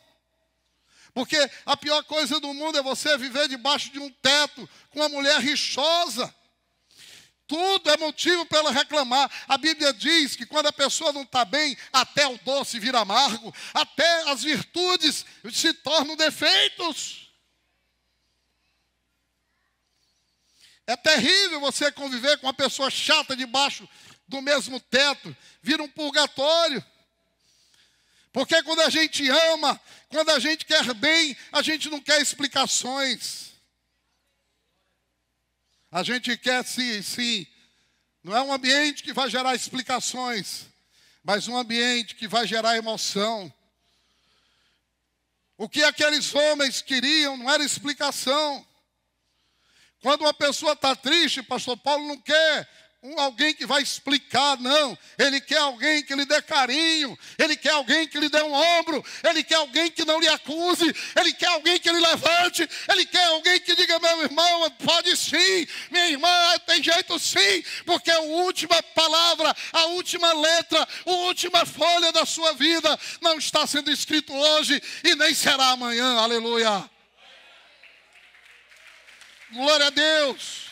Porque a pior coisa do mundo é você viver debaixo de um teto com uma mulher rixosa. Tudo é motivo para ela reclamar. A Bíblia diz que quando a pessoa não está bem, até o doce vira amargo, até as virtudes se tornam defeitos. É terrível você conviver com uma pessoa chata debaixo do mesmo teto, vira um purgatório. Porque quando a gente ama, quando a gente quer bem, a gente não quer explicações. A gente quer sim. Não é um ambiente que vai gerar explicações, mas um ambiente que vai gerar emoção. O que aqueles homens queriam não era explicação. Quando uma pessoa está triste, pastor Paulo não quer alguém que vai explicar, não. Ele quer alguém que lhe dê carinho. Ele quer alguém que lhe dê um ombro. Ele quer alguém que não lhe acuse. Ele quer alguém que lhe levante. Ele quer alguém que diga, meu irmão, pode sim. Minha irmã, tem jeito sim. Porque a última palavra, a última letra, a última folha da sua vida não está sendo escrito hoje e nem será amanhã. Aleluia. Glória a Deus.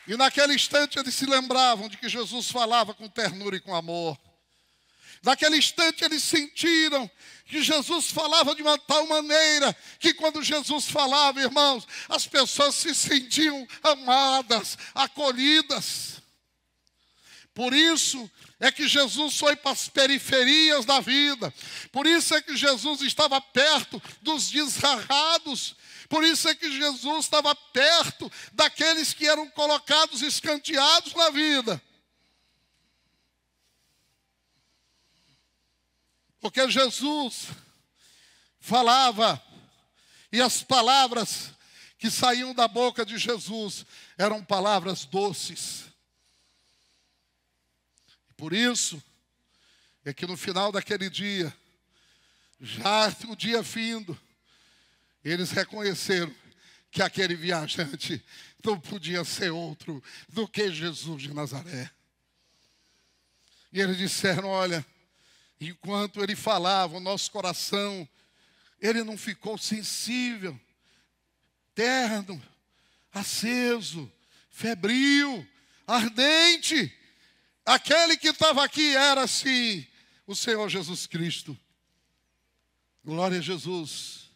E naquele instante eles se lembravam de que Jesus falava com ternura e com amor. Naquele instante eles sentiram que Jesus falava de uma tal maneira que quando Jesus falava, irmãos, as pessoas se sentiam amadas, acolhidas. Por isso é que Jesus foi para as periferias da vida. Por isso é que Jesus estava perto dos desgarrados. Por isso é que Jesus estava perto daqueles que eram colocados escanteados na vida. Porque Jesus falava, e as palavras que saíam da boca de Jesus eram palavras doces. Por isso é que no final daquele dia, já o dia findo, eles reconheceram que aquele viajante não podia ser outro do que Jesus de Nazaré. E eles disseram, olha, enquanto ele falava, o nosso coração, ele não ficou sensível, terno, aceso, febril, ardente. Aquele que estava aqui era, sim, o Senhor Jesus Cristo. Glória a Jesus.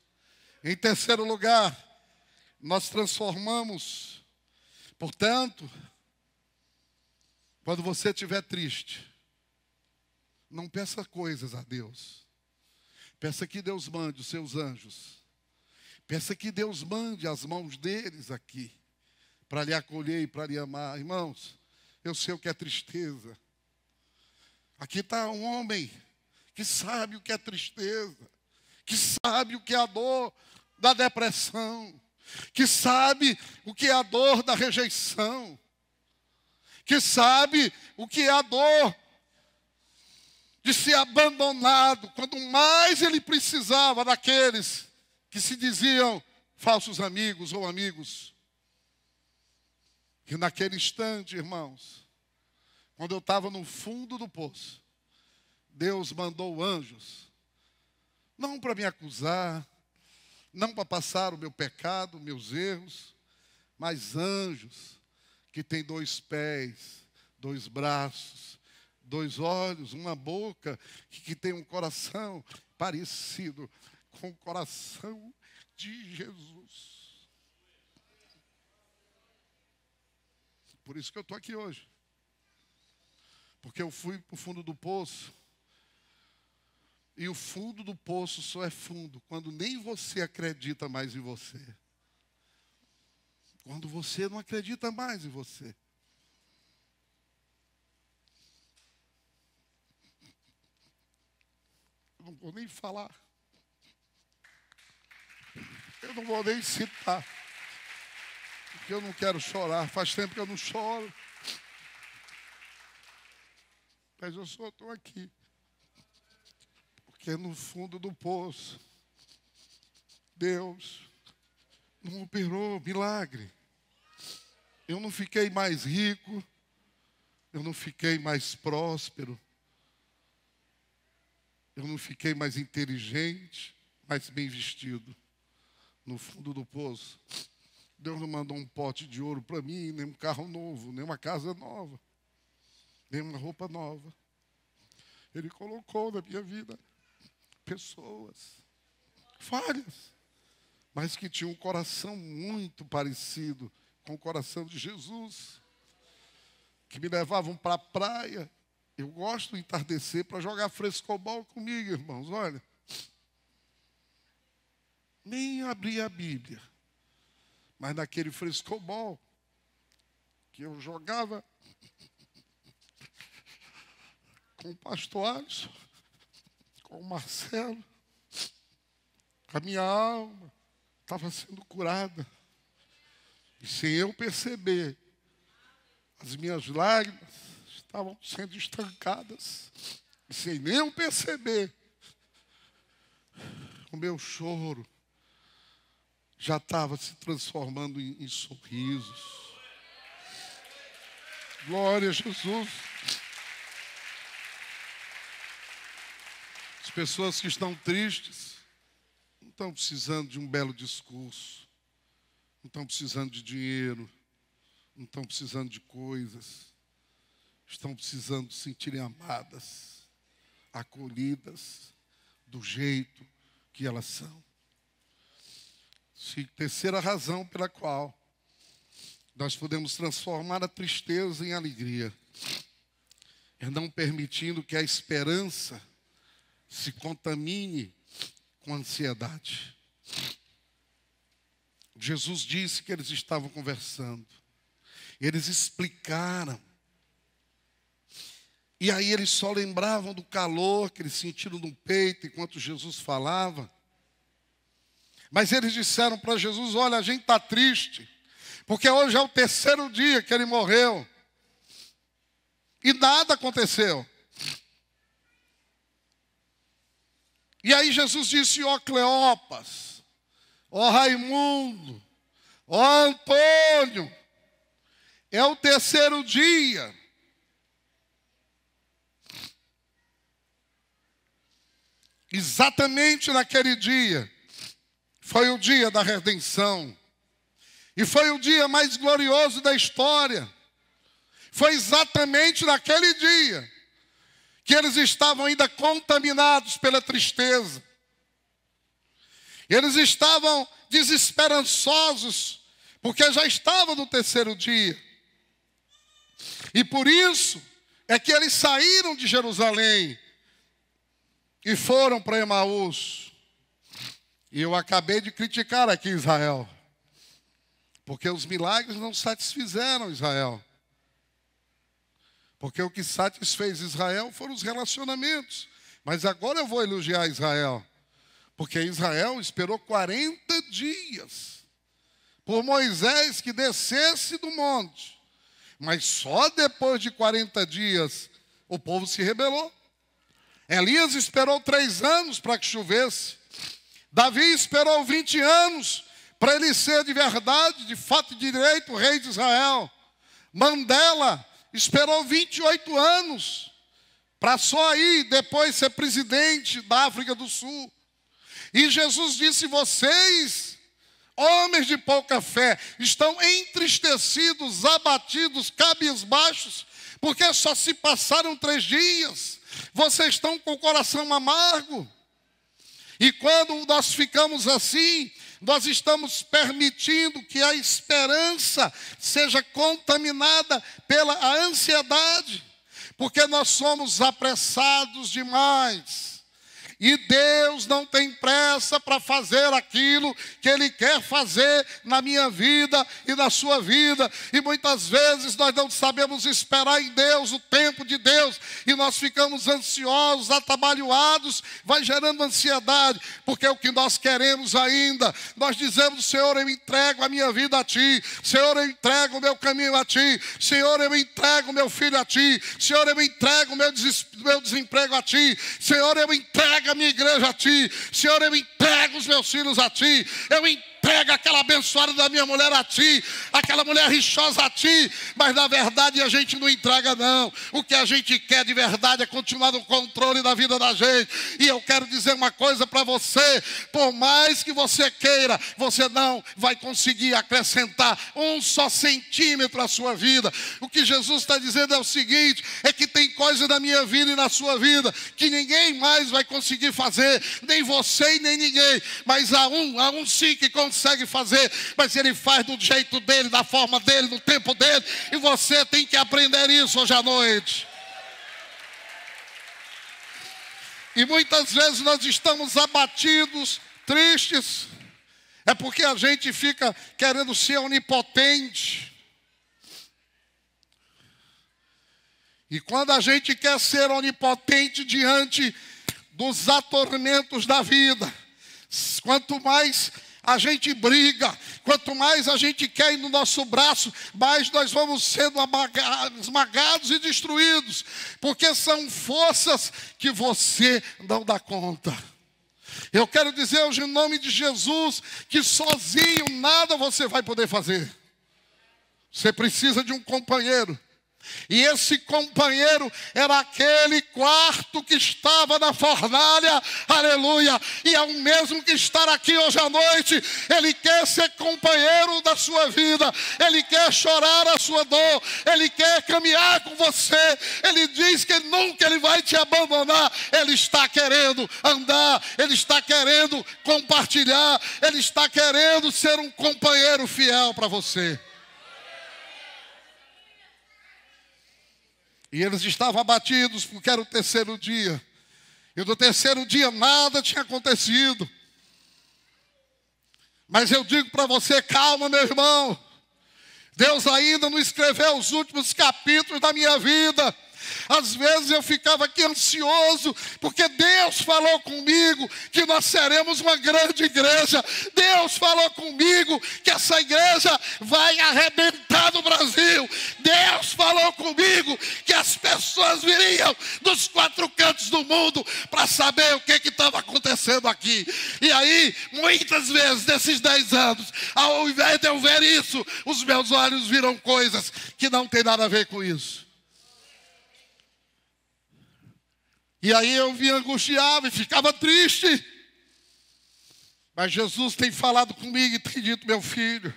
Em terceiro lugar, nós transformamos. Portanto, quando você estiver triste, não peça coisas a Deus. Peça que Deus mande os seus anjos. Peça que Deus mande as mãos deles aqui, para lhe acolher e para lhe amar. Irmãos, eu sei o que é tristeza. Aqui está um homem que sabe o que é tristeza, que sabe o que é a dor da depressão, que sabe o que é a dor da rejeição, que sabe o que é a dor de ser abandonado, quando mais ele precisava daqueles que se diziam falsos amigos ou amigos. E naquele instante, irmãos, quando eu estava no fundo do poço, Deus mandou anjos, não para me acusar, não para passar o meu pecado, meus erros, mas anjos que têm 2 pés, 2 braços, 2 olhos, uma boca, que tem um coração parecido com o coração de Jesus. Por isso que eu estou aqui hoje. Porque eu fui para o fundo do poço. E o fundo do poço só é fundo quando nem você acredita mais em você. Quando você não acredita mais em você. Eu não vou nem falar. Eu não vou nem citar. Porque eu não quero chorar. Faz tempo que eu não choro. Mas eu só estou aqui. Porque no fundo do poço, Deus não operou milagre. Eu não fiquei mais rico. Eu não fiquei mais próspero. Eu não fiquei mais inteligente, mais bem vestido. No fundo do poço, Deus não mandou um pote de ouro para mim, nem um carro novo, nem uma casa nova, nem uma roupa nova. Ele colocou na minha vida pessoas falhas, mas que tinham um coração muito parecido com o coração de Jesus, que me levavam para a praia. Eu gosto de entardecer para jogar frescobol comigo, irmãos, olha. Nem abri a Bíblia, mas naquele frescobol que eu jogava com o pastor Alisson, com o Marcelo, a minha alma estava sendo curada. E sem eu perceber, as minhas lágrimas estavam sendo estancadas. E sem nem eu perceber, o meu choro já estava se transformando em sorrisos. Glória a Jesus. As pessoas que estão tristes não estão precisando de um belo discurso. não estão precisando de dinheiro, não estão precisando de coisas, estão precisando de se sentirem amadas, acolhidas, do jeito que elas são. Terceira razão pela qual nós podemos transformar a tristeza em alegria é não permitindo que a esperança se contamine com a ansiedade. Jesus disse que eles estavam conversando. Eles explicaram. E aí eles só lembravam do calor que eles sentiram no peito enquanto Jesus falava. Mas eles disseram para Jesus: olha, a gente está triste, porque hoje é o terceiro dia que ele morreu. E nada aconteceu. E aí Jesus disse: ó Cleopas, ó Raimundo, ó Antônio, é o terceiro dia. Exatamente naquele dia, foi o dia da redenção. E foi o dia mais glorioso da história. Foi exatamente naquele dia que eles estavam ainda contaminados pela tristeza. Eles estavam desesperançosos, porque já estavam no terceiro dia. E por isso é que eles saíram de Jerusalém e foram para Emaús. E eu acabei de criticar aqui Israel, porque os milagres não satisfizeram Israel. Porque o que satisfez Israel foram os relacionamentos. Mas agora eu vou elogiar Israel, porque Israel esperou 40 dias por Moisés que descesse do monte. Mas só depois de 40 dias o povo se rebelou. Elias esperou 3 anos para que chovesse. Davi esperou 20 anos para ele ser de verdade, de fato e de direito, o rei de Israel. Mandela esperou 28 anos para só aí depois ser presidente da África do Sul. E Jesus disse: vocês, homens de pouca fé, estão entristecidos, abatidos, cabisbaixos, porque só se passaram 3 dias. Vocês estão com o coração amargo. E quando nós ficamos assim, nós estamos permitindo que a esperança seja contaminada pela ansiedade, porque nós somos apressados demais. E Deus não tem pressa para fazer aquilo que Ele quer fazer na minha vida e na sua vida. E muitas vezes nós não sabemos esperar em Deus, o tempo de Deus. E nós ficamos ansiosos, atabalhoados, vai gerando ansiedade. Porque o que nós queremos ainda, nós dizemos: Senhor, eu entrego a minha vida a Ti. Senhor, eu entrego o meu caminho a Ti. Senhor, eu entrego o meu filho a Ti. Senhor, eu entrego o meu desemprego a Ti. Senhor, eu entrego a minha igreja a Ti. Senhor, eu entrego os meus filhos a Ti. Eu entrego aquela abençoada da minha mulher a Ti, aquela mulher rixosa a Ti. Mas na verdade a gente não entrega, não. O que a gente quer de verdade é continuar no controle da vida da gente. E eu quero dizer uma coisa para você: por mais que você queira, você não vai conseguir acrescentar 1 só centímetro à sua vida. O que Jesus está dizendo é o seguinte: é que tem coisa na minha vida e na sua vida que ninguém mais vai conseguir fazer, nem você e nem ninguém. Mas há um sim que consegue fazer, mas Ele faz do jeito dele, da forma dele, no tempo dele. E você tem que aprender isso hoje à noite. E muitas vezes nós estamos abatidos, tristes, é porque a gente fica querendo ser onipotente. E quando a gente quer ser onipotente diante dos atormentos da vida, quanto mais a gente briga, quanto mais a gente quer ir no nosso braço, mais nós vamos sendo esmagados e destruídos, porque são forças que você não dá conta. Eu quero dizer hoje, em nome de Jesus, que sozinho nada você vai poder fazer. Você precisa de um companheiro. E esse companheiro era aquele quarto que estava na fornalha, aleluia. E é o mesmo que estar aqui hoje à noite. Ele quer ser companheiro da sua vida. Ele quer chorar a sua dor. Ele quer caminhar com você. Ele diz que nunca ele vai te abandonar. Ele está querendo andar. Ele está querendo compartilhar. Ele está querendo ser um companheiro fiel para você. E eles estavam abatidos porque era o terceiro dia. E no terceiro dia nada tinha acontecido. Mas eu digo para você, calma, meu irmão. Deus ainda não escreveu os últimos capítulos da minha vida. Às vezes eu ficava aqui ansioso, porque Deus falou comigo que nós seremos uma grande igreja. Deus falou comigo que essa igreja vai arrebentar no Brasil. Deus falou comigo que as pessoas viriam dos 4 cantos do mundo para saber o que estava acontecendo aqui. E aí, muitas vezes, nesses 10 anos, ao invés de eu ver isso, os meus olhos viram coisas que não tem nada a ver com isso. E aí eu me angustiava e ficava triste. Mas Jesus tem falado comigo e tem dito, meu filho,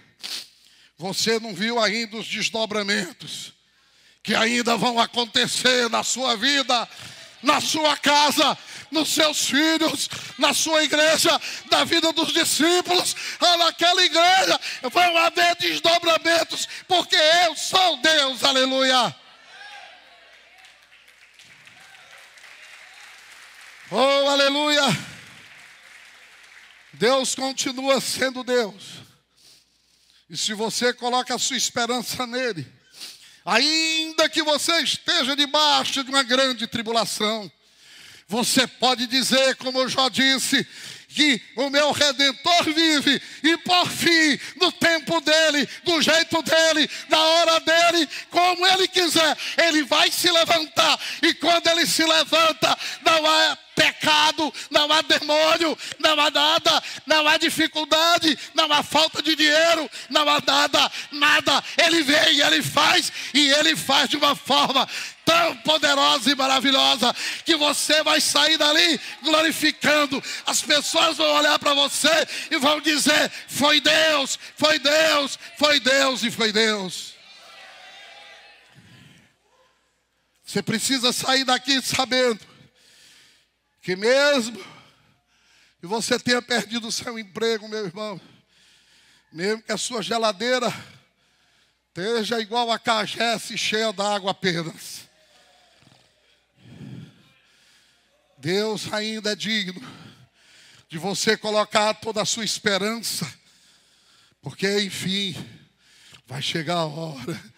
você não viu ainda os desdobramentos que ainda vão acontecer na sua vida, na sua casa, nos seus filhos, na sua igreja, na vida dos discípulos, naquela igreja vão haver desdobramentos, porque eu sou Deus, aleluia. Oh, aleluia! Deus continua sendo Deus. E se você coloca a sua esperança nele, ainda que você esteja debaixo de uma grande tribulação, você pode dizer, como eu já disse, que o meu Redentor vive e por fim, no tempo dele, do jeito dele, na hora dele, como ele quiser, ele vai se levantar. E quando ele se levanta, não há pecado, não há demônio, não há nada, não há dificuldade, não há falta de dinheiro, não há nada. Ele vem, ele faz, e ele faz de uma forma tão poderosa e maravilhosa que você vai sair dali glorificando. As pessoas vão olhar para você e vão dizer, foi Deus, foi Deus, foi Deus e foi Deus. Você precisa sair daqui sabendo que mesmo que você tenha perdido o seu emprego, meu irmão, mesmo que a sua geladeira esteja igual a cajesse cheia d'água apenas, Deus ainda é digno de você colocar toda a sua esperança, porque enfim vai chegar a hora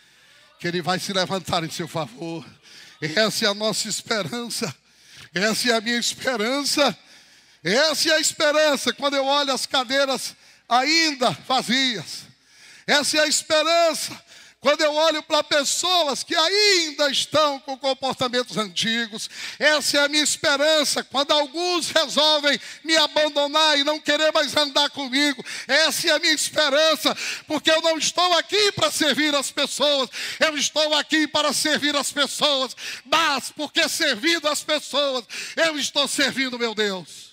que Ele vai se levantar em seu favor. Essa é a nossa esperança. Essa é a minha esperança. Essa é a esperança quando eu olho as cadeiras ainda vazias. Essa é a esperança quando eu olho para pessoas que ainda estão com comportamentos antigos. Essa é a minha esperança quando alguns resolvem me abandonar e não querer mais andar comigo. Essa é a minha esperança, porque eu não estou aqui para servir as pessoas, eu estou aqui para servir as pessoas, mas porque servindo as pessoas, eu estou servindo meu Deus.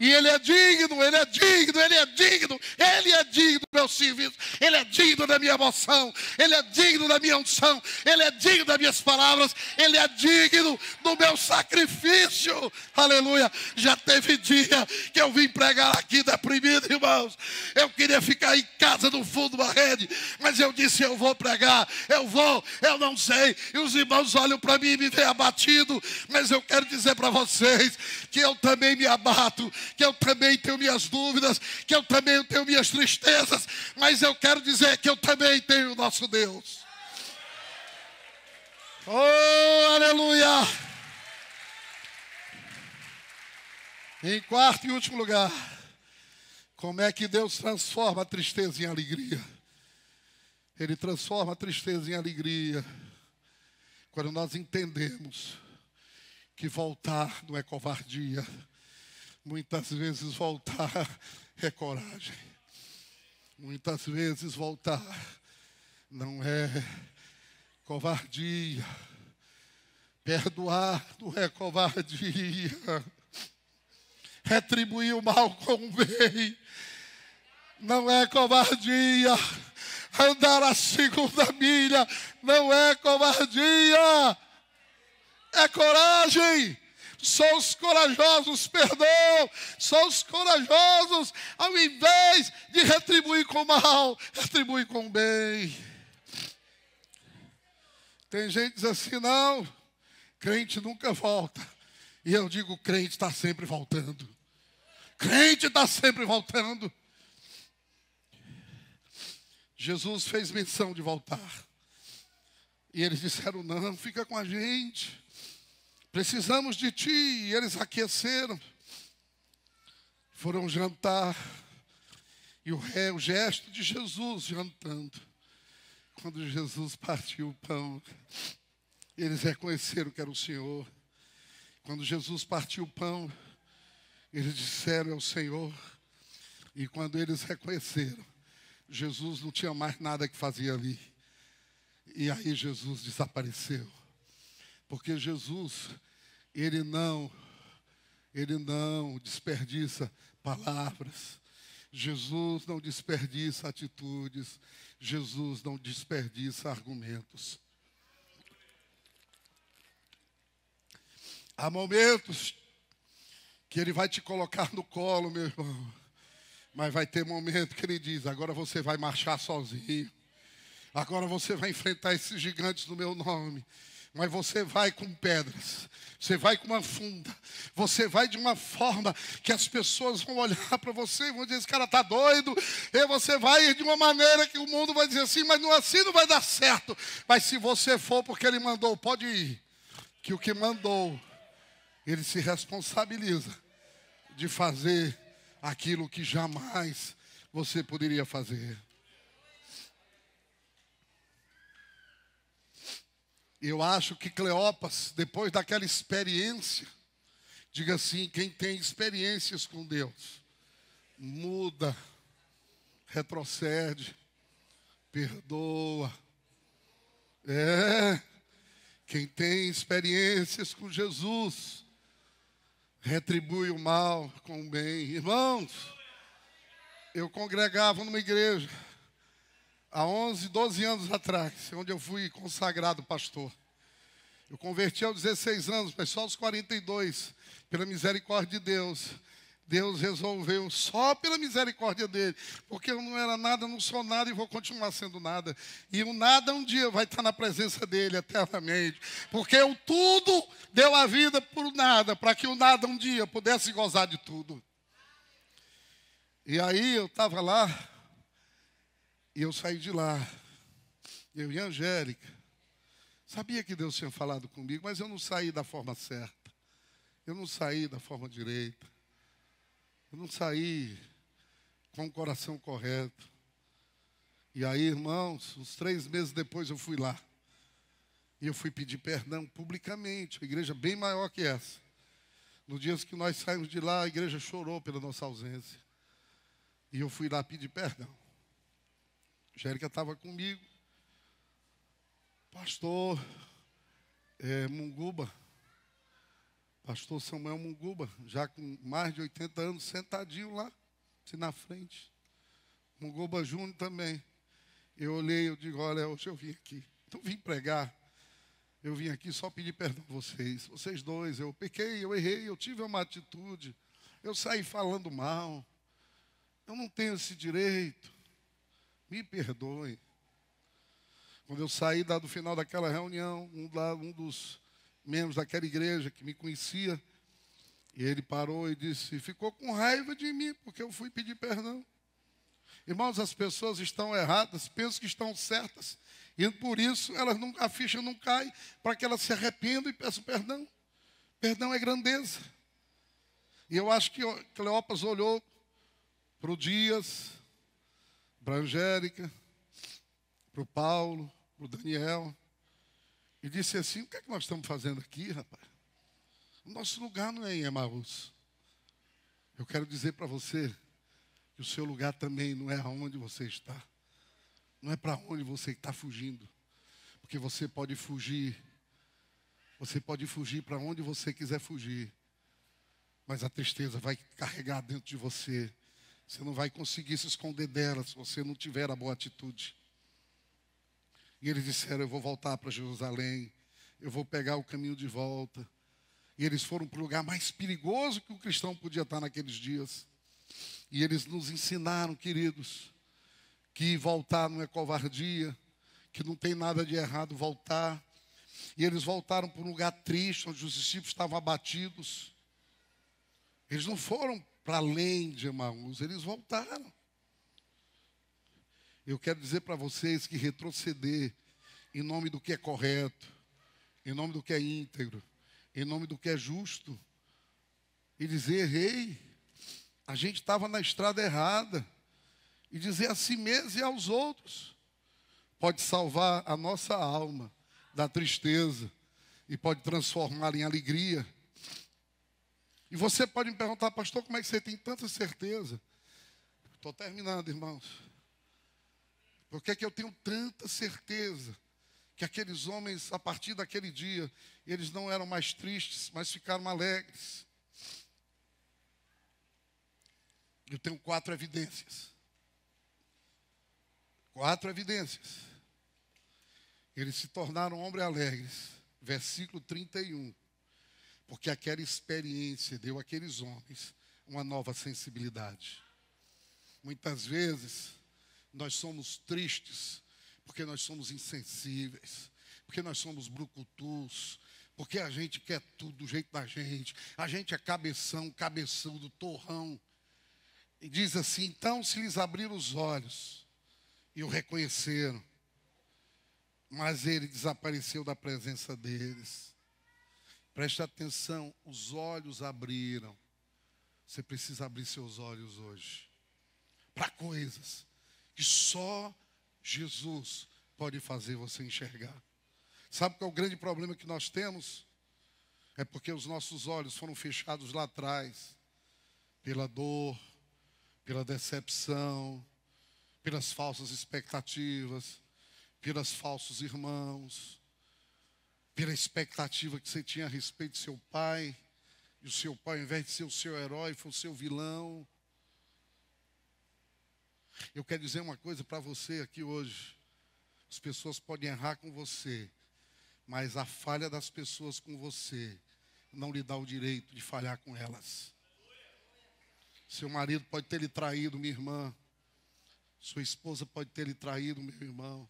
E Ele é digno, Ele é digno, Ele é digno, Ele é digno do meu serviço, Ele é digno da minha emoção, Ele é digno da minha unção, Ele é digno das minhas palavras, Ele é digno do meu sacrifício. Aleluia. Já teve dia que eu vim pregar aqui deprimido, irmãos. Eu queria ficar em casa no fundo da rede, mas eu disse, eu vou pregar, eu não sei. E os irmãos olham para mim e me veem abatido, mas eu quero dizer para vocês que eu também me abato, que eu também tenho minhas dúvidas, que eu também tenho minhas tristezas, mas eu quero dizer que eu também tenho o nosso Deus. Oh, aleluia! Em quarto e último lugar, como é que Deus transforma a tristeza em alegria? Ele transforma a tristeza em alegria quando nós entendemos que voltar não é covardia. Muitas vezes voltar é coragem. Muitas vezes voltar não é covardia. Perdoar não é covardia. Retribuir o mal com o bem não é covardia. Andar a segunda milha não é covardia. É coragem. Só os corajosos perdoam. Só os corajosos, ao invés de retribuir com o mal, retribuem com o bem. Tem gente que diz assim, não, crente nunca volta. E eu digo, crente está sempre voltando. Crente está sempre voltando. Jesus fez menção de voltar. E eles disseram, não, fica com a gente. Precisamos de ti. E eles aqueceram. Foram jantar. E o gesto de Jesus jantando. Quando Jesus partiu o pão, eles reconheceram que era o Senhor. Quando Jesus partiu o pão, eles disseram, é o Senhor. E quando eles reconheceram, Jesus não tinha mais nada que fazer ali. E aí Jesus desapareceu. Porque Jesus, ele não desperdiça palavras. Jesus não desperdiça atitudes. Jesus não desperdiça argumentos. Há momentos que ele vai te colocar no colo, meu irmão. Mas vai ter momento que ele diz, agora você vai marchar sozinho. Agora você vai enfrentar esses gigantes no meu nome. Mas você vai com pedras. Você vai com uma funda. Você vai de uma forma que as pessoas vão olhar para você e vão dizer, esse cara está doido. E você vai de uma maneira que o mundo vai dizer assim, mas não, assim não vai dar certo. Mas se você for porque ele mandou, pode ir. Que o que mandou, ele se responsabiliza de fazer aquilo que jamais você poderia fazer. Eu acho que Cleopas, depois daquela experiência, diga assim, quem tem experiências com Deus, muda, retrocede, perdoa. Quem tem experiências com Jesus, retribui o mal com o bem. Irmãos, eu congregava numa igreja há 11, 12 anos atrás, onde eu fui consagrado pastor. Eu converti aos 16 anos, mas só aos 42, pela misericórdia de Deus. Deus resolveu, só pela misericórdia dele, porque eu não era nada, não sou nada e vou continuar sendo nada. E o nada um dia vai estar na presença dele eternamente, porque o tudo deu a vida por nada, para que o nada um dia pudesse gozar de tudo. E aí eu estava lá, e eu saí de lá, eu e a Angélica. Sabia que Deus tinha falado comigo, mas eu não saí da forma certa. Eu não saí da forma direita. Eu não saí com o coração correto. E aí, irmãos, uns 3 meses depois eu fui lá. E eu fui pedir perdão publicamente. Uma igreja bem maior que essa. No dia que nós saímos de lá, a igreja chorou pela nossa ausência. E eu fui lá pedir perdão. A Angélica estava comigo. Pastor Munguba. Pastor Samuel Munguba, já com mais de 80 anos, sentadinho lá, assim na frente. Munguba Júnior também. Eu olhei, eu digo, olha, hoje eu vim aqui. Não vim pregar. Eu vim aqui só pedir perdão a vocês. Vocês dois, eu pequei, eu errei, eu tive uma atitude. Eu saí falando mal. Eu não tenho esse direito. Me perdoem. Quando eu saí do final daquela reunião, um dos membros daquela igreja que me conhecia, e ele parou e disse, ficou com raiva de mim, porque eu fui pedir perdão. Irmãos, as pessoas estão erradas, pensam que estão certas, e por isso a ficha não cai, para que elas se arrependam e peçam perdão. Perdão é grandeza. E eu acho que Cleopas olhou para o Dias, para a Angélica, para o Paulo, para o Daniel, e disse assim, o que é que nós estamos fazendo aqui, rapaz? O nosso lugar não é em Emaús. Eu quero dizer para você que o seu lugar também não é aonde você está. Não é para onde você está fugindo. Porque você pode fugir para onde você quiser fugir, mas a tristeza vai carregar dentro de você. Você não vai conseguir se esconder dela se você não tiver a boa atitude. E eles disseram: eu vou voltar para Jerusalém, eu vou pegar o caminho de volta. E eles foram para o lugar mais perigoso que o cristão podia estar naqueles dias. E eles nos ensinaram, queridos, que voltar não é covardia, que não tem nada de errado voltar. E eles voltaram para um lugar triste, onde os discípulos estavam abatidos. Eles não foram para além de Emaús, eles voltaram. Eu quero dizer para vocês que retroceder em nome do que é correto, em nome do que é íntegro, em nome do que é justo, e dizer: errei, a gente estava na estrada errada, e dizer a si mesmo e aos outros, pode salvar a nossa alma da tristeza e pode transformá-la em alegria. E você pode me perguntar: pastor, como é que você tem tanta certeza? Estou terminando, irmãos. Por que é que eu tenho tanta certeza que aqueles homens, a partir daquele dia, eles não eram mais tristes, mas ficaram alegres? Eu tenho 4 evidências. 4 evidências. Eles se tornaram homens alegres. Versículo 31. Porque aquela experiência deu àqueles homens uma nova sensibilidade. Muitas vezes nós somos tristes porque nós somos insensíveis, porque nós somos brucutus, porque a gente quer tudo do jeito da gente. A gente é cabeção, cabeçudo, torrão. E diz assim: então se lhes abriram os olhos e o reconheceram, mas ele desapareceu da presença deles. Preste atenção, os olhos abriram. Você precisa abrir seus olhos hoje para coisas que só Jesus pode fazer você enxergar. Sabe qual é o grande problema que nós temos? É porque os nossos olhos foram fechados lá atrás pela dor, pela decepção, pelas falsas expectativas, pelos falsos irmãos, pela expectativa que você tinha a respeito de seu pai, e o seu pai, ao invés de ser o seu herói, foi o seu vilão. Eu quero dizer uma coisa para você aqui hoje. As pessoas podem errar com você, mas a falha das pessoas com você não lhe dá o direito de falhar com elas. Seu marido pode ter lhe traído, minha irmã. Sua esposa pode ter lhe traído, meu irmão.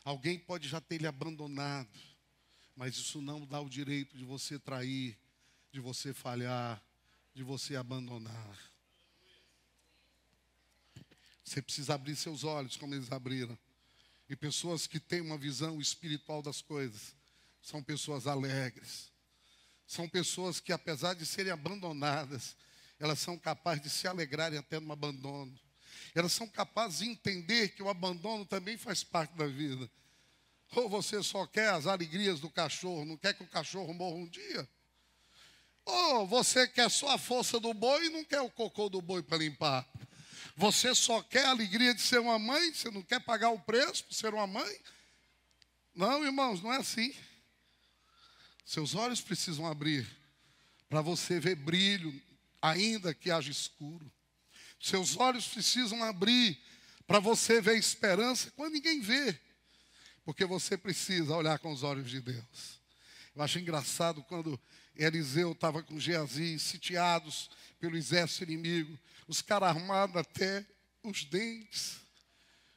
Alguém pode já ter lhe abandonado, mas isso não dá o direito de você trair, de você falhar, de você abandonar. Você precisa abrir seus olhos como eles abriram. E pessoas que têm uma visão espiritual das coisas são pessoas alegres. São pessoas que, apesar de serem abandonadas, elas são capazes de se alegrarem até no abandono. Elas são capazes de entender que o abandono também faz parte da vida. Ou você só quer as alegrias do cachorro, não quer que o cachorro morra um dia? Ou você quer só a força do boi e não quer o cocô do boi para limpar? Você só quer a alegria de ser uma mãe, você não quer pagar o preço por ser uma mãe? Não, irmãos, não é assim. Seus olhos precisam abrir para você ver brilho, ainda que haja escuro. Seus olhos precisam abrir para você ver esperança quando ninguém vê. Porque você precisa olhar com os olhos de Deus. Eu acho engraçado quando Eliseu estava com Geazi, sitiados pelo exército inimigo, os caras armados até os dentes.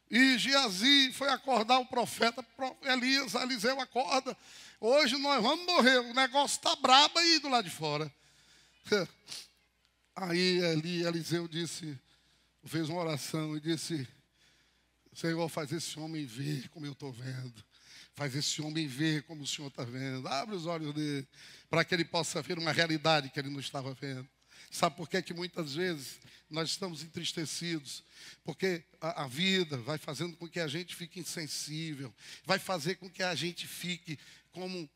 E Geazi foi acordar o profeta Elias. Eliseu, acorda, hoje nós vamos morrer, o negócio está brabo aí do lado de fora. Aí Eliseu fez uma oração e disse: Senhor, faz esse homem ver como eu estou vendo. Faz esse homem ver como o Senhor está vendo. Abre os olhos dele para que ele possa ver uma realidade que ele não estava vendo. Sabe por que muitas vezes nós estamos entristecidos? Porque a vida vai fazendo com que a gente fique insensível, vai fazer com que a gente fique com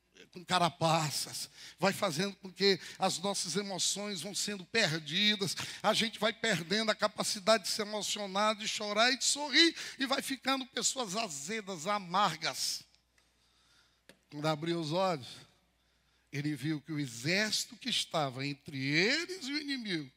carapaças, vai fazendo com que as nossas emoções vão sendo perdidas, a gente vai perdendo a capacidade de se emocionar, de chorar e de sorrir, e vai ficando pessoas azedas, amargas. Quando abriu os olhos, ele viu que o exército que estava entre eles e o inimigo,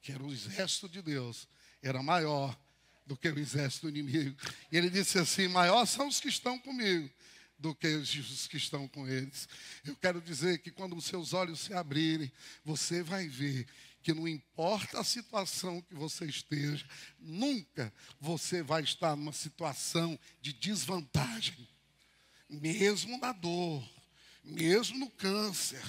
que era o exército de Deus, era maior do que o exército do inimigo. E ele disse assim: maior são os que estão comigo do que os que estão com eles. Eu quero dizer que quando os seus olhos se abrirem, você vai ver que não importa a situação que você esteja, nunca você vai estar numa situação de desvantagem. Mesmo na dor, mesmo no câncer,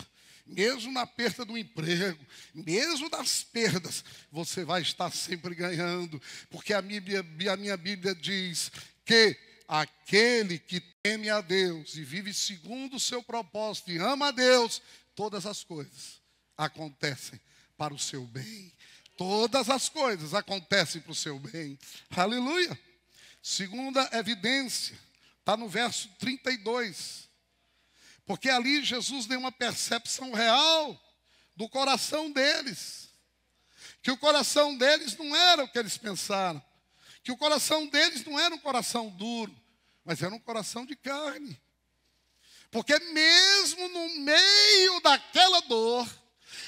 mesmo na perda do emprego, mesmo nas perdas, você vai estar sempre ganhando. Porque a minha Bíblia diz que aquele que teme a Deus e vive segundo o seu propósito e ama a Deus, todas as coisas acontecem para o seu bem. Todas as coisas acontecem para o seu bem. Aleluia. Segunda evidência, está no verso 32. Porque ali Jesus deu uma percepção real do coração deles. Que o coração deles não era o que eles pensaram. Que o coração deles não era um coração duro, mas era um coração de carne. Porque mesmo no meio daquela dor,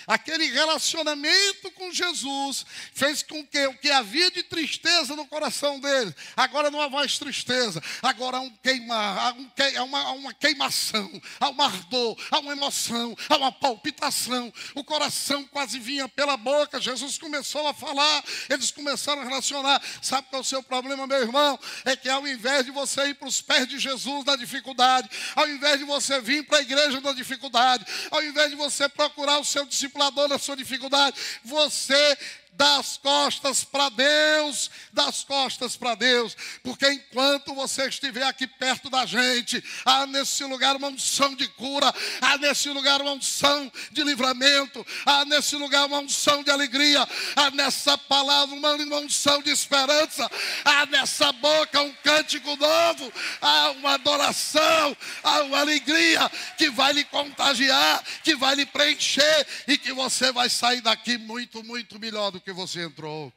aquele relacionamento com Jesus fez com que o que havia de tristeza no coração deles, agora não há mais tristeza, agora há um queimar, há uma queimação, há um ardor, há uma emoção, há uma palpitação. O coração quase vinha pela boca. Jesus começou a falar, eles começaram a relacionar. Sabe qual é o seu problema, meu irmão? É que ao invés de você ir para os pés de Jesus na dificuldade, ao invés de você vir para a igreja na dificuldade, ao invés de você procurar o seu discipulador na sua dificuldade, você dá as costas para Deus, dá as costas para Deus, porque enquanto você estiver aqui perto da gente, há nesse lugar uma unção de cura, há nesse lugar uma unção de livramento, há nesse lugar uma unção de alegria, há nessa palavra uma unção de esperança, há nessa boca um cântico novo, há uma adoração, há uma alegria que vai lhe contagiar, que vai lhe preencher e que você vai sair daqui muito, muito melhor do que você entrou.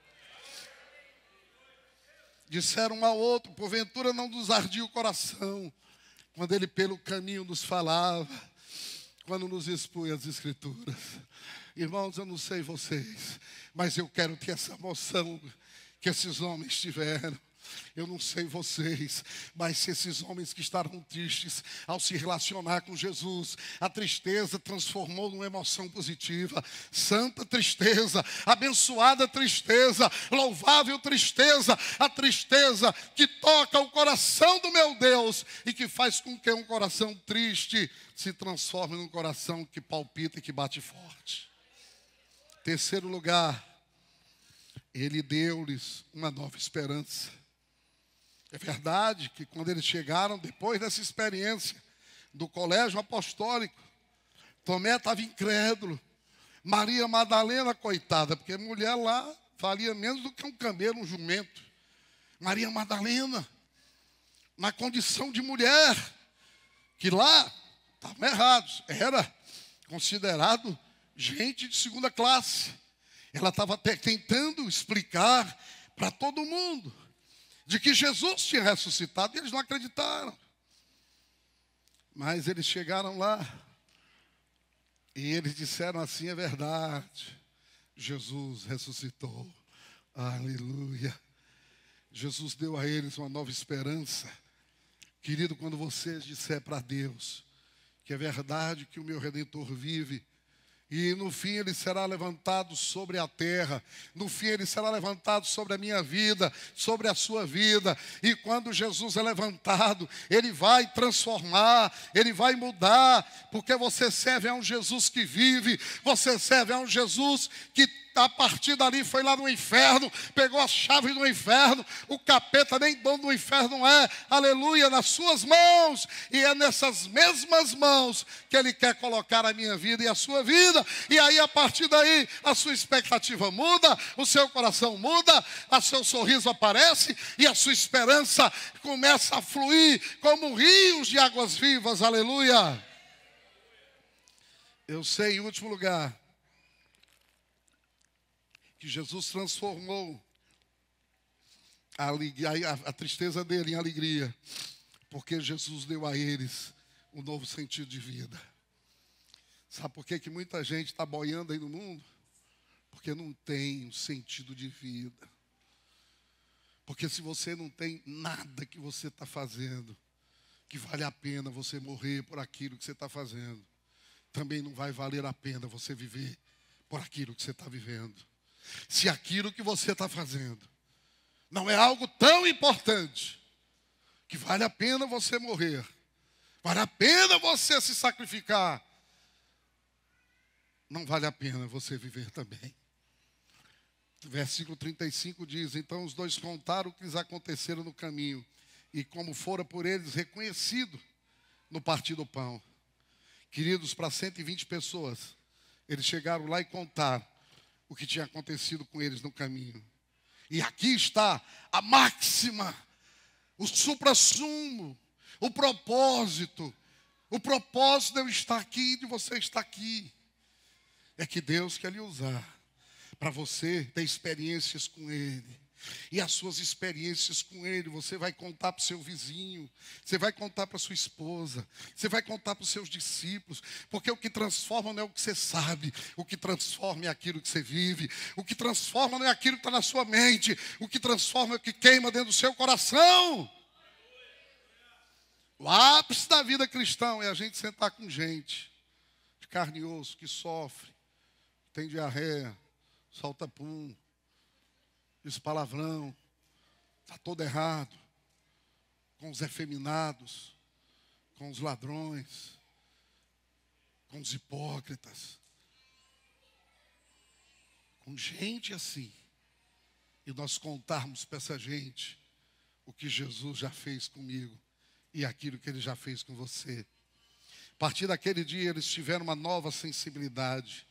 Disseram um ao outro: porventura não nos ardia o coração quando ele pelo caminho nos falava, quando nos expunha as escrituras. Irmãos, eu não sei vocês, mas eu quero ter essa emoção que esses homens tiveram. Eu não sei vocês, mas se esses homens que estavam tristes ao se relacionar com Jesus, a tristeza transformou numa emoção positiva. Santa tristeza, abençoada tristeza, louvável tristeza, a tristeza que toca o coração do meu Deus e que faz com que um coração triste se transforme num coração que palpita e que bate forte. Terceiro lugar, ele deu-lhes uma nova esperança. É verdade que quando eles chegaram, depois dessa experiência do colégio apostólico, Tomé estava incrédulo. Maria Madalena, coitada, porque mulher lá valia menos do que um camelo, um jumento. Maria Madalena, na condição de mulher, que lá estavam errados, era considerado gente de segunda classe. Ela estava tentando explicar para todo mundo de que Jesus tinha ressuscitado, e eles não acreditaram. Mas eles chegaram lá e eles disseram assim: é verdade, Jesus ressuscitou. Aleluia. Jesus deu a eles uma nova esperança. Querido, quando você disser para Deus que é verdade que o meu Redentor vive, e no fim ele será levantado sobre a terra, no fim ele será levantado sobre a minha vida, sobre a sua vida. E quando Jesus é levantado, ele vai transformar, ele vai mudar, porque você serve a um Jesus que vive, você serve a um Jesus que a partir dali foi lá no inferno, pegou as chaves do inferno. O capeta nem dono do inferno é, aleluia, nas suas mãos. E é nessas mesmas mãos que ele quer colocar a minha vida e a sua vida. E aí a partir daí a sua expectativa muda, o seu coração muda, o seu sorriso aparece e a sua esperança começa a fluir como rios de águas vivas, aleluia. Eu sei, em último lugar, que Jesus transformou a tristeza dele em alegria, porque Jesus deu a eles um novo sentido de vida. Sabe por que muita gente está boiando aí no mundo? Porque não tem um sentido de vida. Porque se você não tem nada que você está fazendo, que vale a pena você morrer por aquilo que você está fazendo, também não vai valer a pena você viver por aquilo que você está vivendo. Se aquilo que você está fazendo não é algo tão importante, que vale a pena você morrer, vale a pena você se sacrificar, não vale a pena você viver também. Versículo 35 diz: então os dois contaram o que lhes aconteceram no caminho, e como fora por eles reconhecido no partir do pão. Queridos, para 120 pessoas, eles chegaram lá e contaram o que tinha acontecido com eles no caminho. E aqui está a máxima, o suprassumo, o propósito. O propósito de eu estar aqui e de você estar aqui é que Deus quer lhe usar para você ter experiências com Ele. E as suas experiências com Ele, você vai contar para o seu vizinho, você vai contar para a sua esposa, você vai contar para os seus discípulos, porque o que transforma não é o que você sabe, o que transforma é aquilo que você vive, o que transforma não é aquilo que está na sua mente, o que transforma é o que queima dentro do seu coração. O ápice da vida cristã é a gente sentar com gente de carne e osso, que sofre, tem diarreia, solta pum, diz palavrão, está todo errado, com os efeminados, com os ladrões, com os hipócritas, com gente assim, e nós contarmos para essa gente o que Jesus já fez comigo e aquilo que Ele já fez com você. A partir daquele dia eles tiveram uma nova sensibilidade,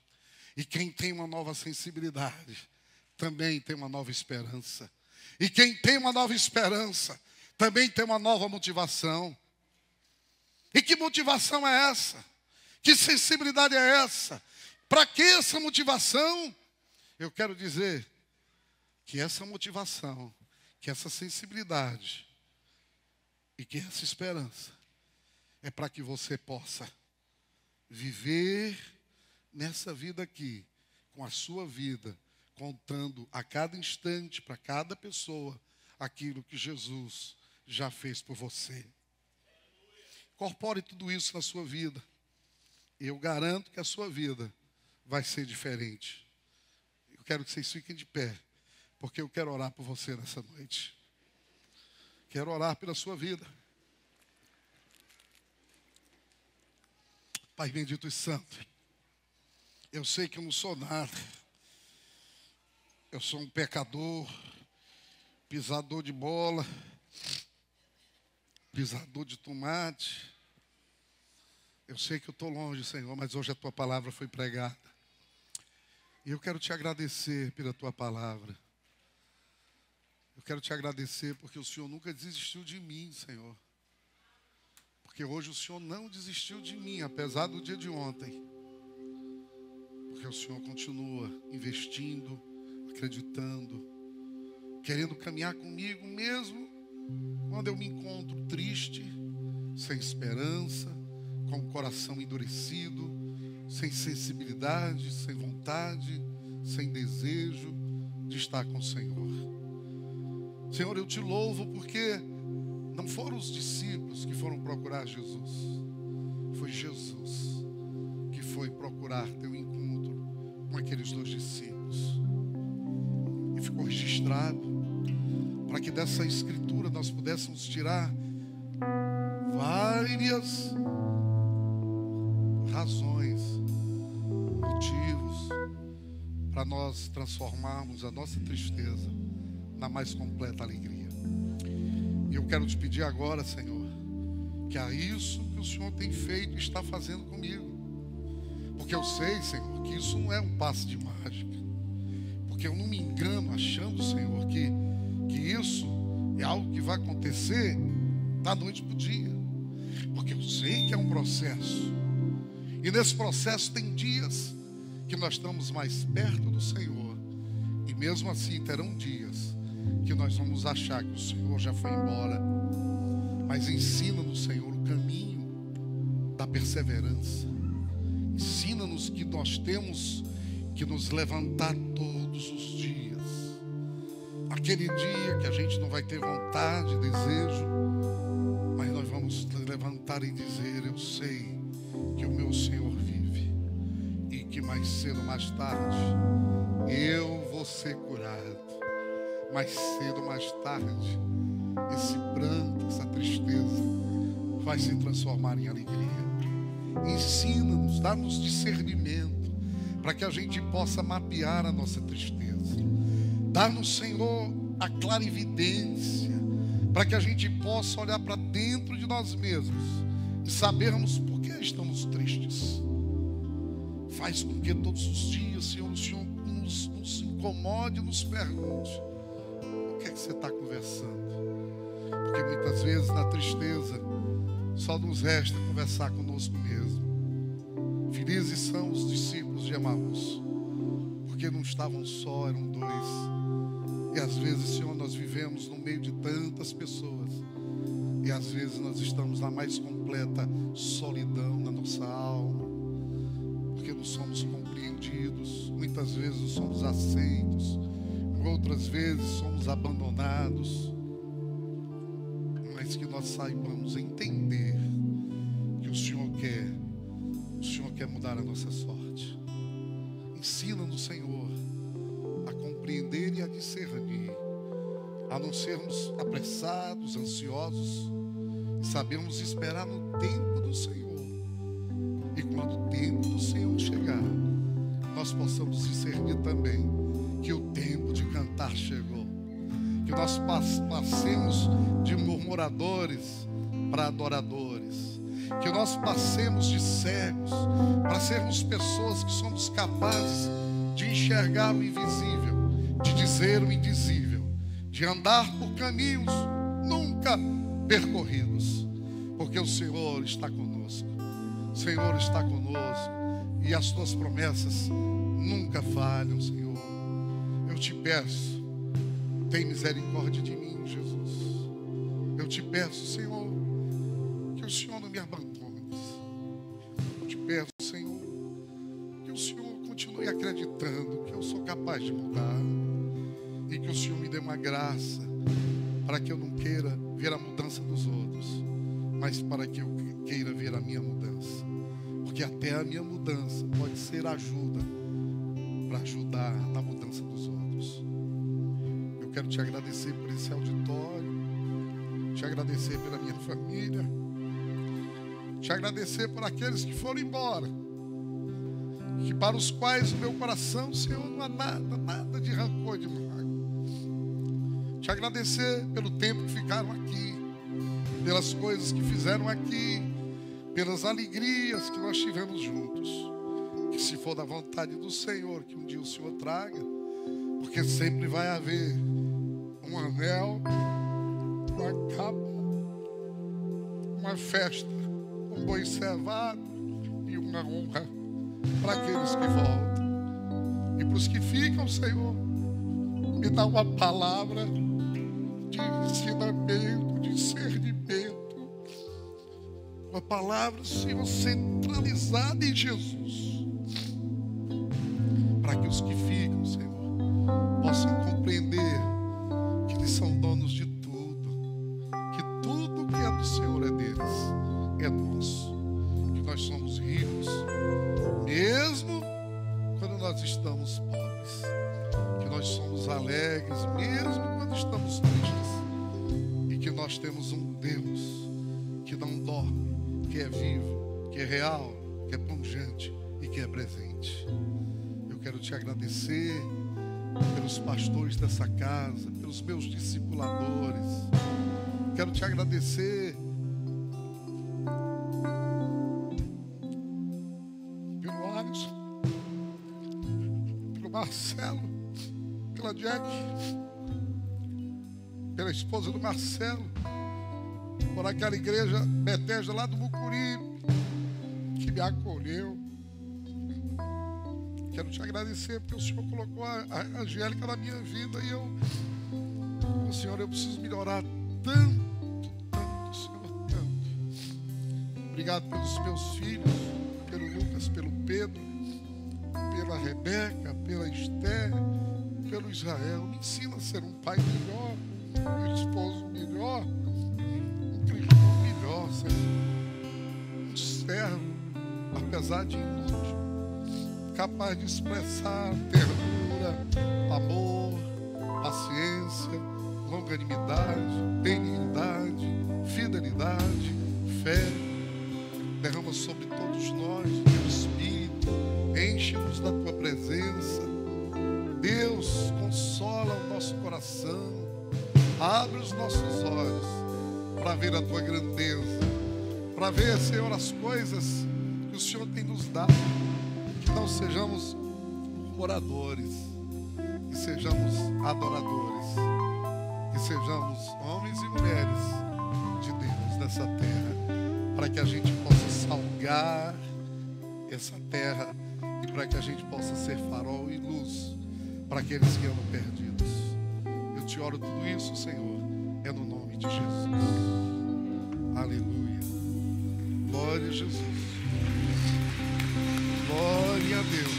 e quem tem uma nova sensibilidade também tem uma nova esperança. E quem tem uma nova esperança também tem uma nova motivação. E que motivação é essa? Que sensibilidade é essa? Para que essa motivação? Eu quero dizer que essa motivação, que essa sensibilidade e que essa esperança é para que você possa viver nessa vida aqui, com a sua vida, contando a cada instante, para cada pessoa, aquilo que Jesus já fez por você. Incorpore tudo isso na sua vida. Eu garanto que a sua vida vai ser diferente. Eu quero que vocês fiquem de pé, porque eu quero orar por você nessa noite. Quero orar pela sua vida. Pai bendito e santo, eu sei que eu não sou nada. Eu sou um pecador, pisador de bola, pisador de tomate. Eu sei que eu estou longe, Senhor, mas hoje a Tua palavra foi pregada. E eu quero Te agradecer pela Tua palavra. Eu quero Te agradecer porque o Senhor nunca desistiu de mim, Senhor. Porque hoje o Senhor não desistiu de mim, apesar do dia de ontem. Porque o Senhor continua investindo, acreditando, querendo caminhar comigo mesmo quando eu me encontro triste, sem esperança, com o coração endurecido, sem sensibilidade, sem vontade, sem desejo de estar com o Senhor. Senhor, eu Te louvo porque não foram os discípulos que foram procurar Jesus, foi Jesus que foi procurar Teu encontro com aqueles 2 discípulos. E ficou registrado, para que dessa escritura nós pudéssemos tirar várias razões, motivos, para nós transformarmos a nossa tristeza na mais completa alegria. E eu quero Te pedir agora, Senhor, que é isso que o Senhor tem feito e está fazendo comigo. Porque eu sei, Senhor, que isso não é um passe de mágica. Porque eu não me engano achando, Senhor, que isso é algo que vai acontecer da noite para o dia. Porque eu sei que é um processo. E nesse processo tem dias que nós estamos mais perto do Senhor. E mesmo assim terão dias que nós vamos achar que o Senhor já foi embora. Mas ensina-nos, Senhor, o caminho da perseverança. Ensina-nos que nós temos que nos levantar todos os dias. Aquele dia que a gente não vai ter vontade, desejo, mas nós vamos levantar e dizer: eu sei que o meu Senhor vive e que mais cedo ou mais tarde eu vou ser curado. Mais cedo ou mais tarde esse pranto, essa tristeza vai se transformar em alegria. Ensina-nos, dá-nos discernimento para que a gente possa mapear a nossa tristeza. Dá-nos, Senhor, a clarividência para que a gente possa olhar para dentro de nós mesmos e sabermos por que estamos tristes. Faz com que todos os dias, Senhor, o Senhor nos incomode e nos pergunte: o que é que você está conversando? Porque muitas vezes na tristeza só nos resta conversar conosco mesmo. Felizes são os discípulos de Emaús, porque não estavam só, eram dois. E às vezes, Senhor, nós vivemos no meio de tantas pessoas, e às vezes nós estamos na mais completa solidão na nossa alma, porque não somos compreendidos. Muitas vezes não somos aceitos, outras vezes somos abandonados. Mas que nós saibamos entender que o Senhor quer mudar a nossa sorte. Ensina-nos, Senhor, a compreender e a discernir, a não sermos apressados, ansiosos, e sabermos esperar no tempo do Senhor. E quando o tempo do Senhor chegar, nós possamos discernir também que o tempo de cantar chegou. Que nós passemos de murmuradores para adoradores. Que nós passemos de cegos para sermos pessoas que somos capazes de enxergar o invisível, de dizer o indizível, de andar por caminhos nunca percorridos. Porque o Senhor está conosco. O Senhor está conosco. E as tuas promessas nunca falham, Senhor. Eu te peço, tem misericórdia de mim, Jesus. Eu te peço, Senhor, que o Senhor não me abandone. Eu te peço, Senhor, que o Senhor continue acreditando que eu sou capaz de mudar. E que o Senhor me dê uma graça para que eu não queira ver a mudança dos outros, mas para que eu queira ver a minha mudança. Porque até a minha mudança pode ser ajuda para ajudar na mudança dos outros. Eu quero te agradecer por esse auditório, te agradecer pela minha família, te agradecer por aqueles que foram embora, que para os quais o meu coração, Senhor, não há nada de rancor, de mágoa. Te agradecer pelo tempo que ficaram aqui, pelas coisas que fizeram aqui, pelas alegrias que nós tivemos juntos. Que se for da vontade do Senhor, que um dia o Senhor traga, porque sempre vai haver um anel, uma capa, uma festa, um boi cevado e uma honra para aqueles que voltam. E para os que ficam, Senhor, me dá uma palavra de ensinamento, de discernimento, uma palavra, Senhor, centralizada em Jesus, para que os que ficam, Senhor, possam compreender que eles são donos de tudo, que tudo que é do Senhor é deles, é nosso, que nós somos ricos, mesmo quando nós estamos pobres, que nós somos alegres, mesmo quando estamos tristes, e que nós temos um Deus que não dorme, que é vivo, que é real, que é pungente e que é presente. Eu quero te agradecer pelos pastores dessa casa, pelos meus discipuladores. Quero te agradecer pelo Alisson, pelo Marcelo, pela Jack, pela esposa do Marcelo, por aquela igreja Betesda lá do Mucuri, que me acolheu. Quero te agradecer porque o Senhor colocou a Angélica na minha vida e eu, Senhor, eu preciso melhorar tanto, Senhor, tanto. Obrigado pelos meus filhos, pelo Lucas, pelo Pedro, pela Rebeca, pela Esther, pelo Israel. Me ensina a ser um pai melhor, um esposo melhor, um cristão melhor, Senhor. Um servo, apesar de inútil, capaz de expressar ternura, amor, paciência, longanimidade, benignidade, fidelidade, fé. Derrama sobre todos nós o teu Espírito, enche-nos da tua presença. Deus, consola o nosso coração, abre os nossos olhos para ver a tua grandeza, para ver, Senhor, as coisas que o Senhor tem nos dado. Que não sejamos oradores, que sejamos adoradores, que sejamos homens e mulheres de Deus nessa terra, para que a gente possa salgar essa terra e para que a gente possa ser farol e luz para aqueles que andam perdidos. Eu te oro tudo isso, Senhor, é no nome de Jesus. Aleluia. Glória a Jesus. Glória a Deus.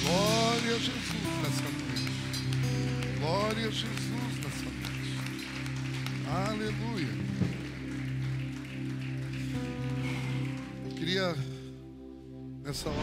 Glória a Jesus nessa noite. Glória a Jesus nessa noite. Aleluia. Eu queria nessa hora